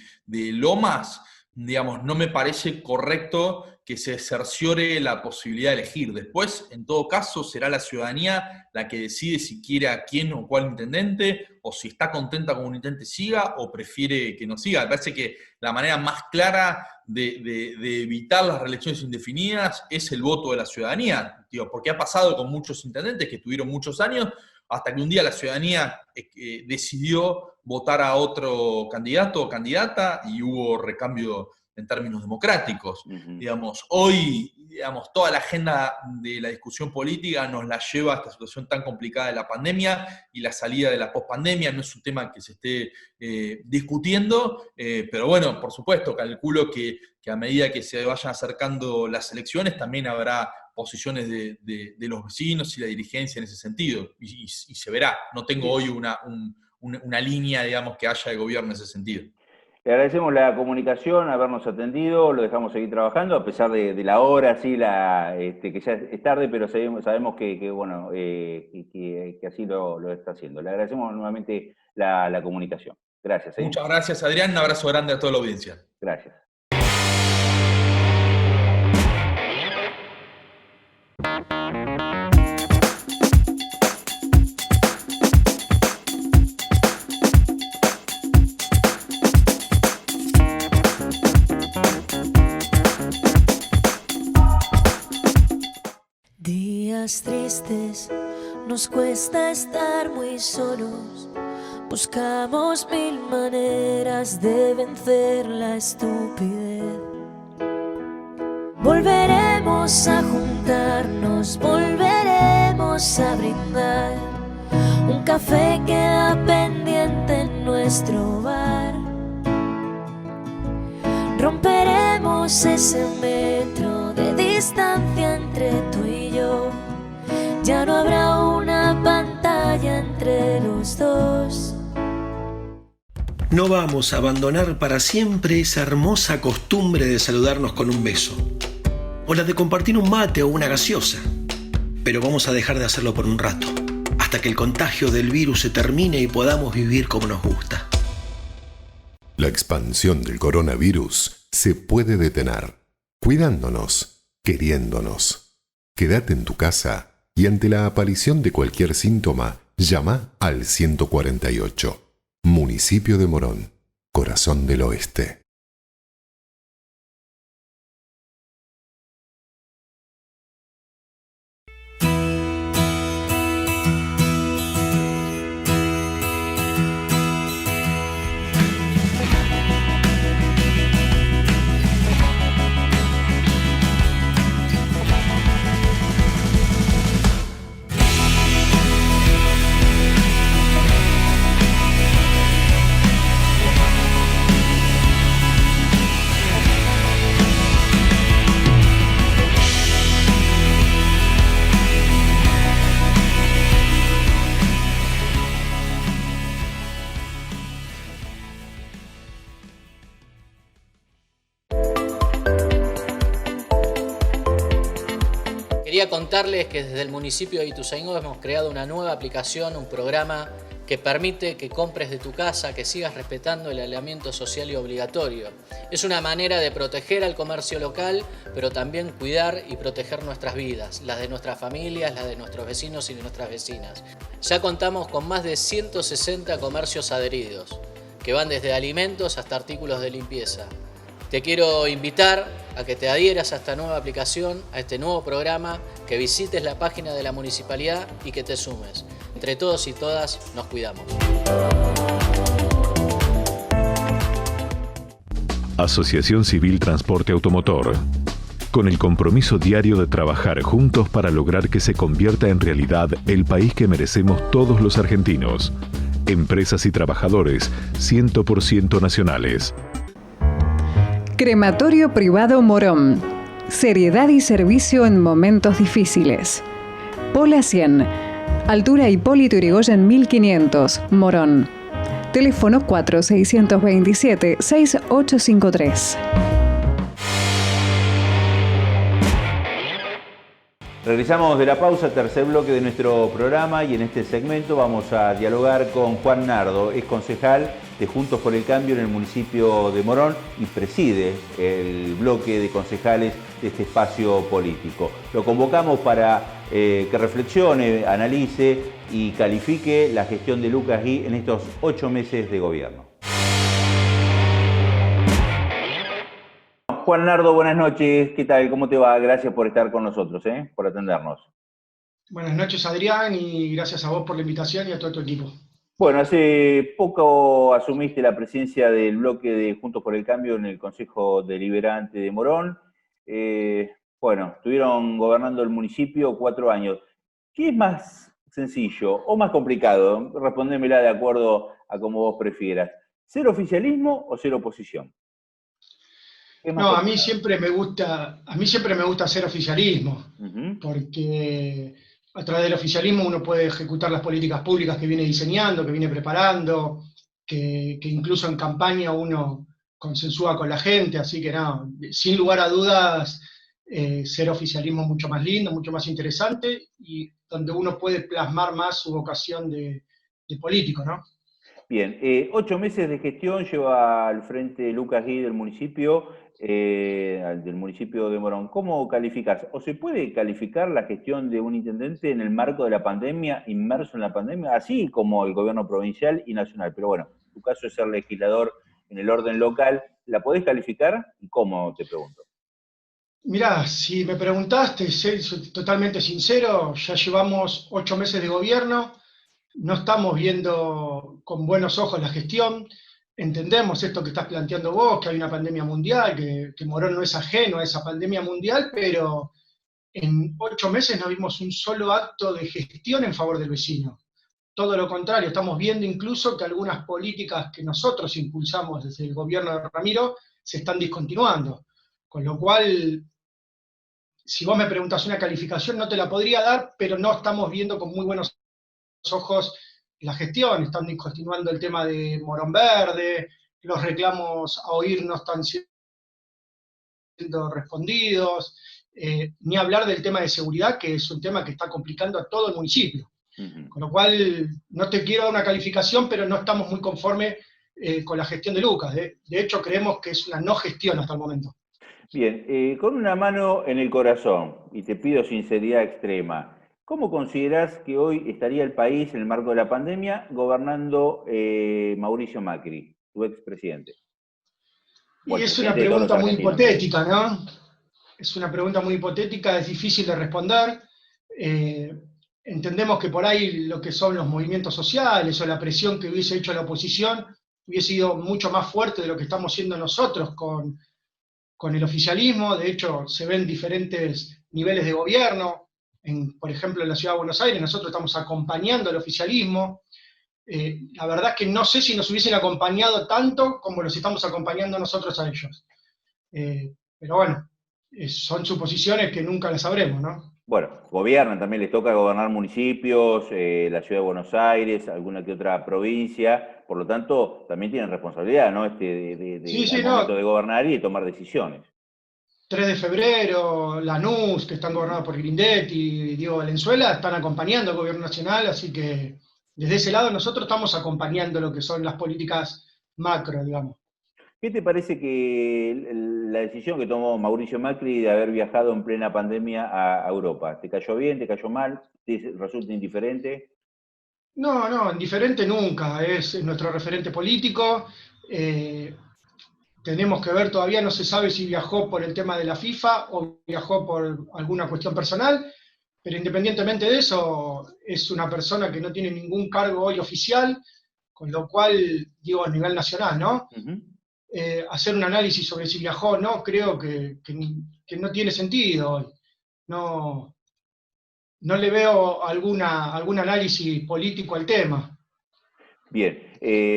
Lomas, digamos, no me parece correcto que se cerciore la posibilidad de elegir. Después, en todo caso, será la ciudadanía la que decide si quiere a quién o cuál intendente, o si está contenta con un intendente siga, o prefiere que no siga. Me parece que la manera más clara de evitar las reelecciones indefinidas es el voto de la ciudadanía. Digo, porque ha pasado con muchos intendentes que tuvieron muchos años, hasta que un día la ciudadanía decidió votar a otro candidato o candidata y hubo recambio en términos democráticos. Digamos, hoy, digamos, toda la agenda de la discusión política nos la lleva a esta situación tan complicada de la pandemia y la salida de la pospandemia. No es un tema que se esté discutiendo, pero bueno, por supuesto, calculo que a medida que se vayan acercando las elecciones también habrá posiciones de los vecinos y la dirigencia en ese sentido, y se verá. No tengo hoy una línea, digamos, que haya de gobierno en ese sentido. Le agradecemos la comunicación, habernos atendido, lo dejamos seguir trabajando, a pesar de la hora, sí, que ya es tarde, pero sabemos que bueno, que así lo está haciendo. Le agradecemos nuevamente la comunicación. Gracias. Muchas gracias, Adrián. Un abrazo grande a toda la audiencia. Gracias. Días tristes, nos cuesta estar muy solos. Buscamos 1000 maneras de vencer la estupidez. Volveremos a juntarnos, volveremos a brindar. Un café queda pendiente en nuestro bar. Romperemos ese metro de distancia entre tú y yo. Ya no habrá una pantalla entre los dos. No vamos a abandonar para siempre esa hermosa costumbre de saludarnos con un beso, o la de compartir un mate o una gaseosa, pero vamos a dejar de hacerlo por un rato, hasta que el contagio del virus se termine y podamos vivir como nos gusta. La expansión del coronavirus se puede detener, cuidándonos, queriéndonos. Quédate en tu casa y ante la aparición de cualquier síntoma, llama al 148. Municipio de Morón, Corazón del Oeste. Quería contarles que desde el municipio de Ituzaingó hemos creado una nueva aplicación, un programa que permite que compres de tu casa, que sigas respetando el aislamiento social y obligatorio. Es una manera de proteger al comercio local, pero también cuidar y proteger nuestras vidas, las de nuestras familias, las de nuestros vecinos y de nuestras vecinas. Ya contamos con más de 160 comercios adheridos, que van desde alimentos hasta artículos de limpieza. Te quiero invitar a que te adhieras a esta nueva aplicación, a este nuevo programa, que visites la página de la municipalidad y que te sumes. Entre todos y todas nos cuidamos. Asociación Civil Transporte Automotor. Con el compromiso diario de trabajar juntos para lograr que se convierta en realidad el país que merecemos todos los argentinos. Empresas y trabajadores 100% nacionales. Crematorio Privado Morón. Seriedad y servicio en momentos difíciles. Pola 100. Altura Hipólito Yrigoyen 1500, Morón. Teléfono 4627-6853. Regresamos de la pausa, tercer bloque de nuestro programa, y en este segmento vamos a dialogar con Juan Nardo, es concejal de Juntos por el Cambio en el municipio de Morón y preside el bloque de concejales de este espacio político. Lo convocamos para que reflexione, analice y califique la gestión de Lucas Gui en estos 8 meses de gobierno. Juan Nardo, buenas noches. ¿Qué tal? ¿Cómo te va? Gracias por estar con nosotros, por atendernos. Buenas noches, Adrián, y gracias a vos por la invitación y a todo tu equipo. Bueno, hace poco asumiste la presidencia del bloque de Juntos por el Cambio en el Consejo Deliberante de Morón. Bueno, estuvieron gobernando el municipio 4 años. ¿Qué es más sencillo o más complicado? Respondémela de acuerdo a como vos prefieras. ¿Ser oficialismo o ser oposición? No, a mí siempre me gusta hacer oficialismo, porque a través del oficialismo uno puede ejecutar las políticas públicas que viene diseñando, que viene preparando, que incluso en campaña uno consensúa con la gente, así que no, sin lugar a dudas, ser oficialismo es mucho más lindo, mucho más interesante, y donde uno puede plasmar más su vocación de político, ¿no? Bien, 8 meses de gestión lleva al frente Lucas Gui del municipio de Morón. ¿Cómo calificás? ¿O se puede calificar la gestión de un intendente en el marco de la pandemia, inmerso en la pandemia, así como el gobierno provincial y nacional? Pero bueno, tu caso es ser legislador en el orden local. ¿La podés calificar? ¿Y cómo, te pregunto? Mirá, si me preguntaste, soy totalmente sincero, ya llevamos 8 meses de gobierno, no estamos viendo con buenos ojos la gestión, entendemos esto que estás planteando vos, que hay una pandemia mundial, que Morón no es ajeno a esa pandemia mundial, pero en 8 meses no vimos un solo acto de gestión en favor del vecino. Todo lo contrario, estamos viendo incluso que algunas políticas que nosotros impulsamos desde el gobierno de Ramiro se están discontinuando. Con lo cual, si vos me preguntás una calificación, no te la podría dar, pero no estamos viendo con muy buenos ojos la gestión. Están discontinuando el tema de Morón Verde, los reclamos a oír no están siendo respondidos, ni hablar del tema de seguridad, que es un tema que está complicando a todo el municipio. Con lo cual, no te quiero dar una calificación, pero no estamos muy conformes con la gestión de Lucas. De hecho, creemos que es una no gestión hasta el momento. Bien, con una mano en el corazón, y te pido sinceridad extrema, ¿cómo considerás que hoy estaría el país en el marco de la pandemia gobernando Mauricio Macri, tu expresidente? Y es una pregunta muy hipotética, ¿no? Es una pregunta muy hipotética, es difícil de responder. Entendemos que por ahí lo que son los movimientos sociales o la presión que hubiese hecho la oposición hubiese sido mucho más fuerte de lo que estamos haciendo nosotros con el oficialismo. De hecho, se ven diferentes niveles de gobierno. Por ejemplo, en la Ciudad de Buenos Aires nosotros estamos acompañando al oficialismo. La verdad es que no sé si nos hubiesen acompañado tanto como los estamos acompañando nosotros a ellos. Pero bueno, son suposiciones que nunca las sabremos, ¿no? Bueno, gobiernan, también les toca gobernar municipios, la Ciudad de Buenos Aires, alguna que otra provincia, por lo tanto, también tienen responsabilidad, ¿no? Momento de gobernar y de tomar decisiones. 3 de febrero, Lanús, que están gobernados por Grindetti y Diego Valenzuela, están acompañando al gobierno nacional, así que desde ese lado nosotros estamos acompañando lo que son las políticas macro, digamos. ¿Qué te parece que la decisión que tomó Mauricio Macri de haber viajado en plena pandemia a Europa? ¿Te cayó bien, te cayó mal? ¿Te resulta indiferente? No, indiferente nunca, es nuestro referente político. Tenemos que ver, todavía no se sabe si viajó por el tema de la FIFA o viajó por alguna cuestión personal, pero independientemente de eso, es una persona que no tiene ningún cargo hoy oficial, con lo cual, digo, a nivel nacional, ¿no? Hacer un análisis sobre si viajó o no, creo que no tiene sentido hoy. No le veo algún análisis político al tema. Bien,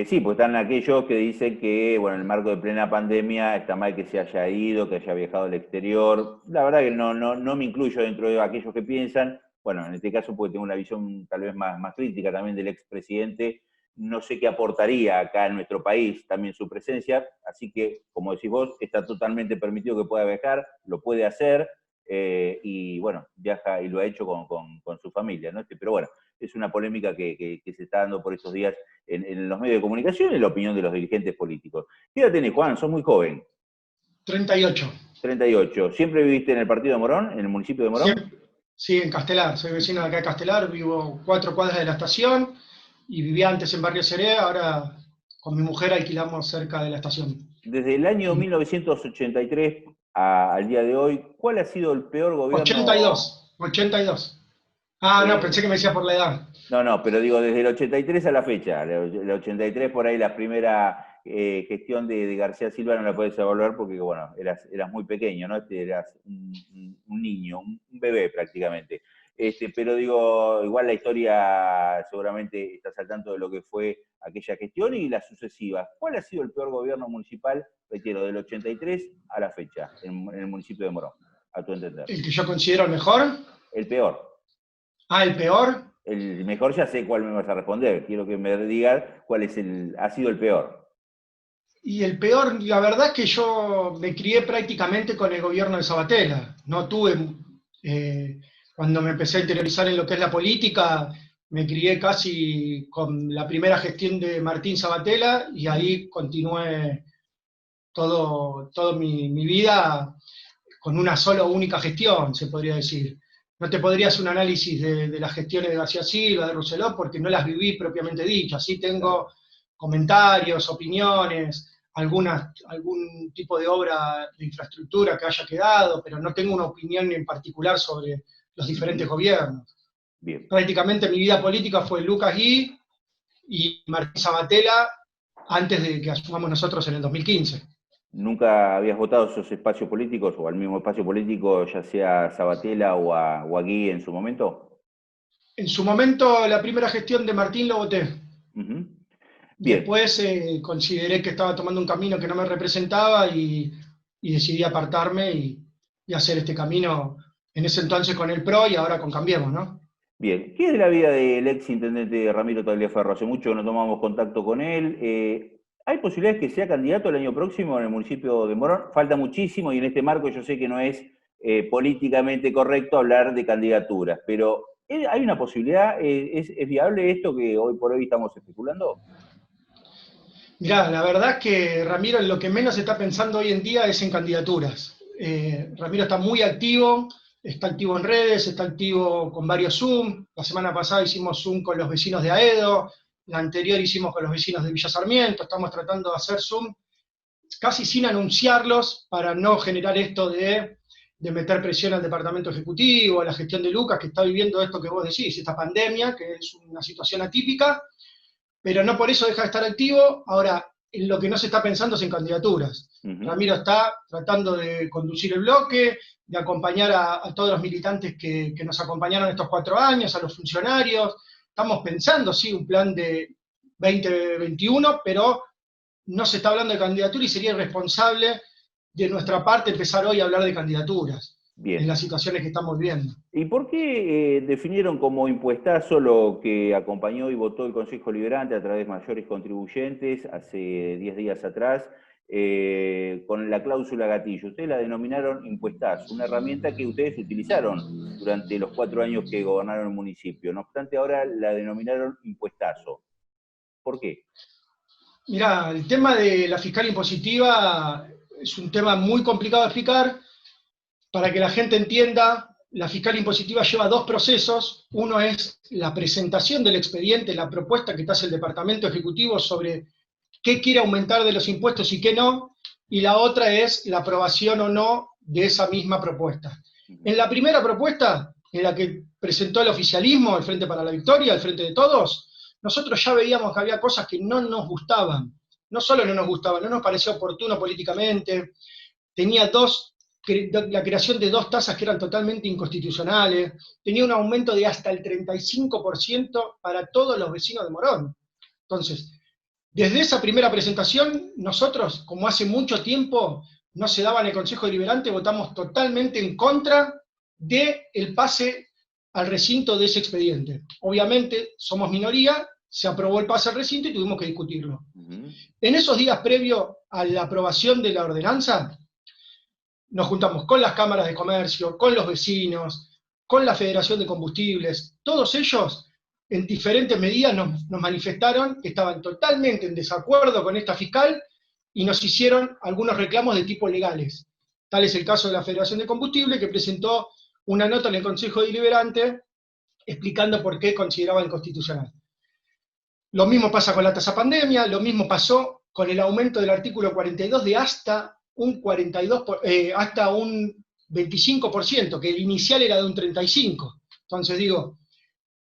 sí, pues están aquellos que dicen que, bueno, en el marco de plena pandemia está mal que se haya ido, que haya viajado al exterior. La verdad que no me incluyo dentro de aquellos que piensan, bueno, en este caso porque tengo una visión tal vez más crítica también del expresidente, no sé qué aportaría acá en nuestro país también su presencia, así que, como decís vos, está totalmente permitido que pueda viajar, lo puede hacer, y bueno, viaja y lo ha hecho con su familia, ¿no? Pero bueno, es una polémica que se está dando por estos días en los medios de comunicación y en la opinión de los dirigentes políticos. ¿Qué edad tenés, Juan? Sos muy joven. 38. 38. ¿Siempre viviste en el partido de Morón, en el municipio de Morón? Sí, en Castelar. Soy vecino de acá de Castelar, vivo 4 cuadras de la estación y vivía antes en Barrio Seré, ahora con mi mujer alquilamos cerca de la estación. Desde el año 1983 al día de hoy, ¿cuál ha sido el peor gobierno? 82. No, pensé que me decía por la edad. No, pero digo, desde el 83 a la fecha. El 83 por ahí la primera gestión de García Silva no la puedes evaluar porque, bueno, eras muy pequeño, ¿no? Eras un niño, un bebé prácticamente. Pero digo, igual la historia seguramente estás al tanto de lo que fue aquella gestión y las sucesivas. ¿Cuál ha sido el peor gobierno municipal, reitero, del 83 a la fecha, en el municipio de Morón, a tu entender? ¿El que yo considero el mejor? El peor. ¿El peor? El mejor ya sé cuál me vas a responder. Quiero que me digas cuál ha sido el peor. Y el peor, la verdad es que yo me crié prácticamente con el gobierno de Sabatella. No tuve, cuando me empecé a interiorizar en lo que es la política, me crié casi con la primera gestión de Martín Sabatella y ahí continué toda mi vida con una única gestión, se podría decir. No te podría hacer un análisis de las gestiones de García Silva, de Rousselot, porque no las viví propiamente dichas. Sí tengo comentarios, opiniones, algún tipo de obra de infraestructura que haya quedado, pero no tengo una opinión en particular sobre los diferentes gobiernos. Bien. Prácticamente mi vida política fue Lucas Gui y Martín Sabatella antes de que asumamos nosotros en el 2015. ¿Nunca habías votado esos espacios políticos o al mismo espacio político, ya sea Sabatella o a Gui en su momento? En su momento, la primera gestión de Martín lo voté. Bien. Después consideré que estaba tomando un camino que no me representaba y decidí apartarme y hacer este camino, en ese entonces con el PRO y ahora con Cambiemos, ¿no? Bien. ¿Qué es de la vida del ex intendente Ramiro Tagliaferro? Hace mucho que no tomamos contacto con él. ¿Hay posibilidades que sea candidato el año próximo en el municipio de Morón? Falta muchísimo y en este marco yo sé que no es políticamente correcto hablar de candidaturas, pero ¿hay una posibilidad? ¿Es viable esto que hoy por hoy estamos especulando? Mirá, la verdad que Ramiro lo que menos está pensando hoy en día es en candidaturas. Ramiro está muy activo, está activo en redes, está activo con varios Zoom. La semana pasada hicimos Zoom con los vecinos de Aedo, la anterior hicimos con los vecinos de Villa Sarmiento. Estamos tratando de hacer Zoom casi sin anunciarlos para no generar esto de meter presión al departamento ejecutivo, a la gestión de Lucas, que está viviendo esto que vos decís, esta pandemia, que es una situación atípica, pero no por eso deja de estar activo. Ahora, en lo que no se está pensando es en candidaturas. Ramiro está tratando de conducir el bloque, de acompañar a todos los militantes que nos acompañaron estos 4 años, a los funcionarios. Estamos pensando, sí, un plan de 2021, pero no se está hablando de candidatura y sería irresponsable de nuestra parte empezar hoy a hablar de candidaturas. Bien. En las situaciones que estamos viendo. ¿Y por qué definieron como impuestazo lo que acompañó y votó el Consejo Liberante a través de mayores contribuyentes hace 10 días atrás? con la cláusula gatillo. Ustedes la denominaron impuestazo, una herramienta que ustedes utilizaron durante los 4 años que gobernaron el municipio. No obstante, ahora la denominaron impuestazo. ¿Por qué? Mirá, el tema de la fiscal impositiva es un tema muy complicado de explicar. Para que la gente entienda, la fiscal impositiva lleva 2 procesos. Uno es la presentación del expediente, la propuesta que te hace el Departamento Ejecutivo sobre qué quiere aumentar de los impuestos y qué no, y la otra es la aprobación o no de esa misma propuesta. En la primera propuesta, en la que presentó el oficialismo, el Frente para la Victoria, el Frente de Todos, nosotros ya veíamos que había cosas que no nos gustaban. No solo no nos gustaban, no nos parecía oportuno políticamente, tenía la creación de 2 tasas que eran totalmente inconstitucionales, tenía un aumento de hasta el 35% para todos los vecinos de Morón. Entonces, desde esa primera presentación, nosotros, como hace mucho tiempo no se daba en el Consejo Deliberante, votamos totalmente en contra del pase al recinto de ese expediente. Obviamente, somos minoría, se aprobó el pase al recinto y tuvimos que discutirlo. En esos días previo a la aprobación de la ordenanza, nos juntamos con las cámaras de comercio, con los vecinos, con la Federación de Combustibles, todos ellos en diferentes medidas nos manifestaron que estaban totalmente en desacuerdo con esta fiscal y nos hicieron algunos reclamos de tipo legales. Tal es el caso de la Federación de Combustible, que presentó una nota en el Consejo Deliberante explicando por qué consideraba inconstitucional. Lo mismo pasa con la tasa pandemia, lo mismo pasó con el aumento del artículo 42 de hasta un 25%, que el inicial era de un 35%. Entonces digo,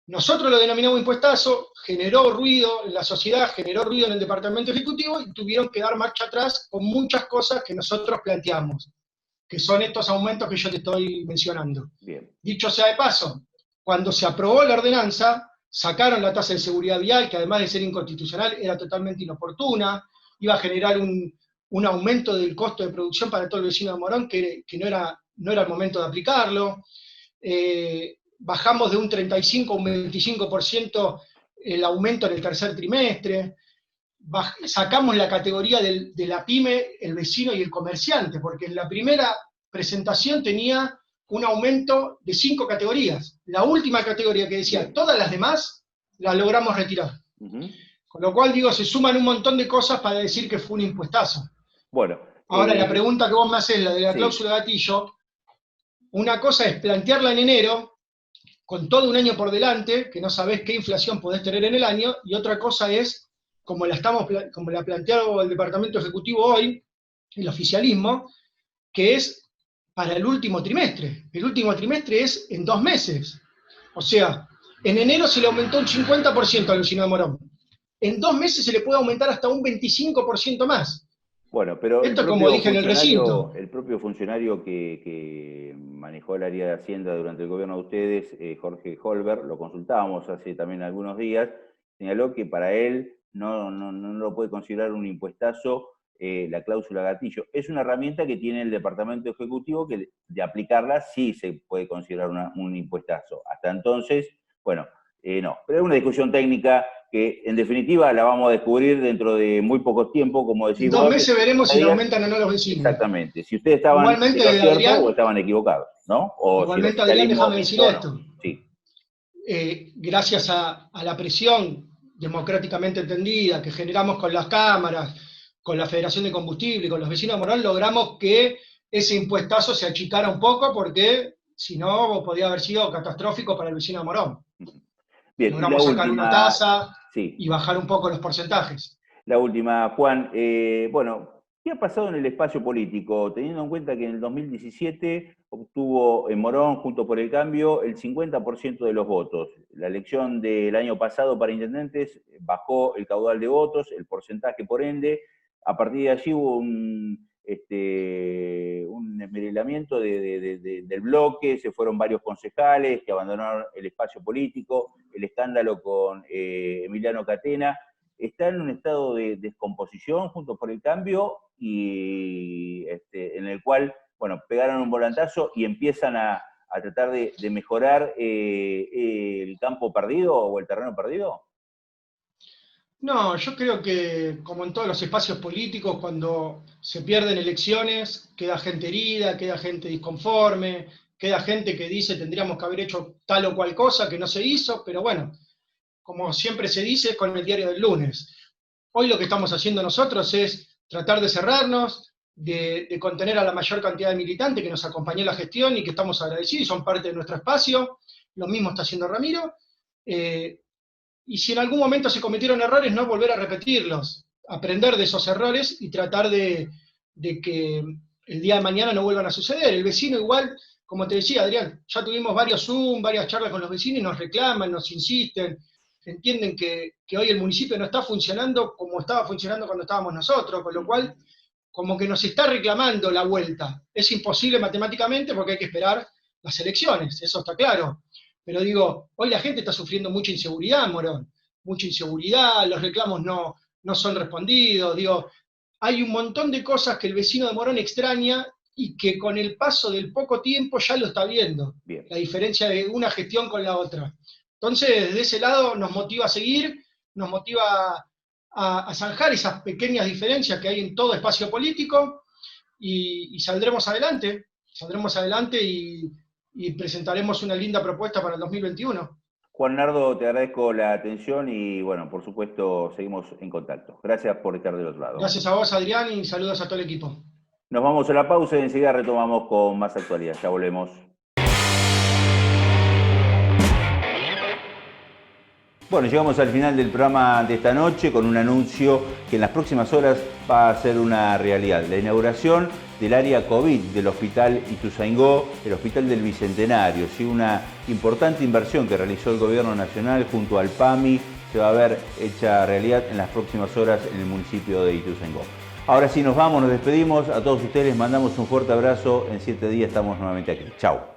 nosotros lo denominamos impuestazo, generó ruido en la sociedad, generó ruido en el Departamento Ejecutivo y tuvieron que dar marcha atrás con muchas cosas que nosotros planteamos, que son estos aumentos que yo te estoy mencionando. Bien. Dicho sea de paso, cuando se aprobó la ordenanza, sacaron la tasa de seguridad vial, que además de ser inconstitucional, era totalmente inoportuna, iba a generar un aumento del costo de producción para todo el vecino de Morón, que no era el momento de aplicarlo. Bajamos de un 35 a un 25% el aumento en el tercer trimestre. Sacamos la categoría de la pyme, el vecino y el comerciante, porque en la primera presentación tenía un aumento de 5 categorías. La última categoría que decía todas las demás, las logramos retirar. Con lo cual, digo, se suman un montón de cosas para decir que fue un impuestazo. Bueno. Ahora, la pregunta que vos me hacés, la de la cláusula gatillo, una cosa es plantearla en enero, con todo un año por delante, que no sabés qué inflación podés tener en el año, y otra cosa es, como la planteó el Departamento Ejecutivo hoy, el oficialismo, que es para el último trimestre. El último trimestre es en 2 meses. O sea, en enero se le aumentó un 50% al vecino de Morón. En 2 meses se le puede aumentar hasta un 25% más. Bueno, pero esto, como dije en el recinto, el propio funcionario que manejó el área de Hacienda durante el gobierno de ustedes, Jorge Holber, lo consultábamos hace también algunos días, señaló que para él no lo puede considerar un impuestazo la cláusula gatillo. Es una herramienta que tiene el Departamento Ejecutivo que de aplicarla sí se puede considerar un impuestazo. Hasta entonces, bueno, no. Pero es una discusión técnica que en definitiva la vamos a descubrir dentro de muy poco tiempo, como decís vos. En 2 meses veremos si le aumentan o no los vecinos. Exactamente. Si ustedes estaban en lo cierto o estaban equivocados, ¿no? O igualmente, si Adrián, déjame decir esto. Sí. Gracias a la presión democráticamente entendida que generamos con las cámaras, con la Federación de Combustible, con los vecinos de Morón, logramos que ese impuestazo se achicara un poco, porque si no podía haber sido catastrófico para el vecino de Morón. Bien, logramos sacar una tasa y bajar un poco los porcentajes. La última, Juan. Bueno, ¿qué ha pasado en el espacio político? Teniendo en cuenta que en el 2017 obtuvo en Morón, Juntos por el Cambio, el 50% de los votos. La elección del año pasado para intendentes bajó el caudal de votos, el porcentaje por ende. A partir de allí hubo un esmerilamiento del bloque, se fueron varios concejales que abandonaron el espacio político, el escándalo con Emiliano Catena. Está en un estado de descomposición Juntos por el Cambio y en el cual, bueno, pegaron un volantazo y empiezan a tratar de mejorar el campo perdido o el terreno perdido. No, yo creo que, como en todos los espacios políticos, cuando se pierden elecciones, queda gente herida, queda gente disconforme, queda gente que dice tendríamos que haber hecho tal o cual cosa que no se hizo, pero bueno, como siempre se dice, es con el diario del lunes. Hoy lo que estamos haciendo nosotros es tratar de cerrarnos, de contener a la mayor cantidad de militantes que nos acompañó en la gestión y que estamos agradecidos y son parte de nuestro espacio. Lo mismo está haciendo Ramiro. Y si en algún momento se cometieron errores, no volver a repetirlos, aprender de esos errores y tratar de que el día de mañana no vuelvan a suceder. El vecino igual, como te decía Adrián, ya tuvimos varios Zoom, varias charlas con los vecinos y nos reclaman, nos insisten, entienden que hoy el municipio no está funcionando como estaba funcionando cuando estábamos nosotros, con lo cual como que nos está reclamando la vuelta. Es imposible matemáticamente porque hay que esperar las elecciones, eso está claro. Pero digo, hoy la gente está sufriendo mucha inseguridad, Morón, mucha inseguridad, los reclamos no son respondidos, digo, hay un montón de cosas que el vecino de Morón extraña y que con el paso del poco tiempo ya lo está viendo, bien, la diferencia de una gestión con la otra. Entonces, de ese lado nos motiva a seguir, nos motiva a zanjar esas pequeñas diferencias que hay en todo espacio político y saldremos adelante y presentaremos una linda propuesta para el 2021. Juan Nardo, te agradezco la atención y, bueno, por supuesto, seguimos en contacto. Gracias por estar del otro lado. Gracias a vos, Adrián, y saludos a todo el equipo. Nos vamos a la pausa y enseguida retomamos con más actualidad. Ya volvemos. Bueno, llegamos al final del programa de esta noche con un anuncio que en las próximas horas va a ser una realidad. La inauguración del área COVID del Hospital Ituzaingó, el Hospital del Bicentenario. ¿Sí? Una importante inversión que realizó el Gobierno Nacional junto al PAMI se va a ver hecha realidad en las próximas horas en el municipio de Ituzaingó. Ahora sí nos vamos, nos despedimos. A todos ustedes les mandamos un fuerte abrazo. En 7 días estamos nuevamente aquí. Chau.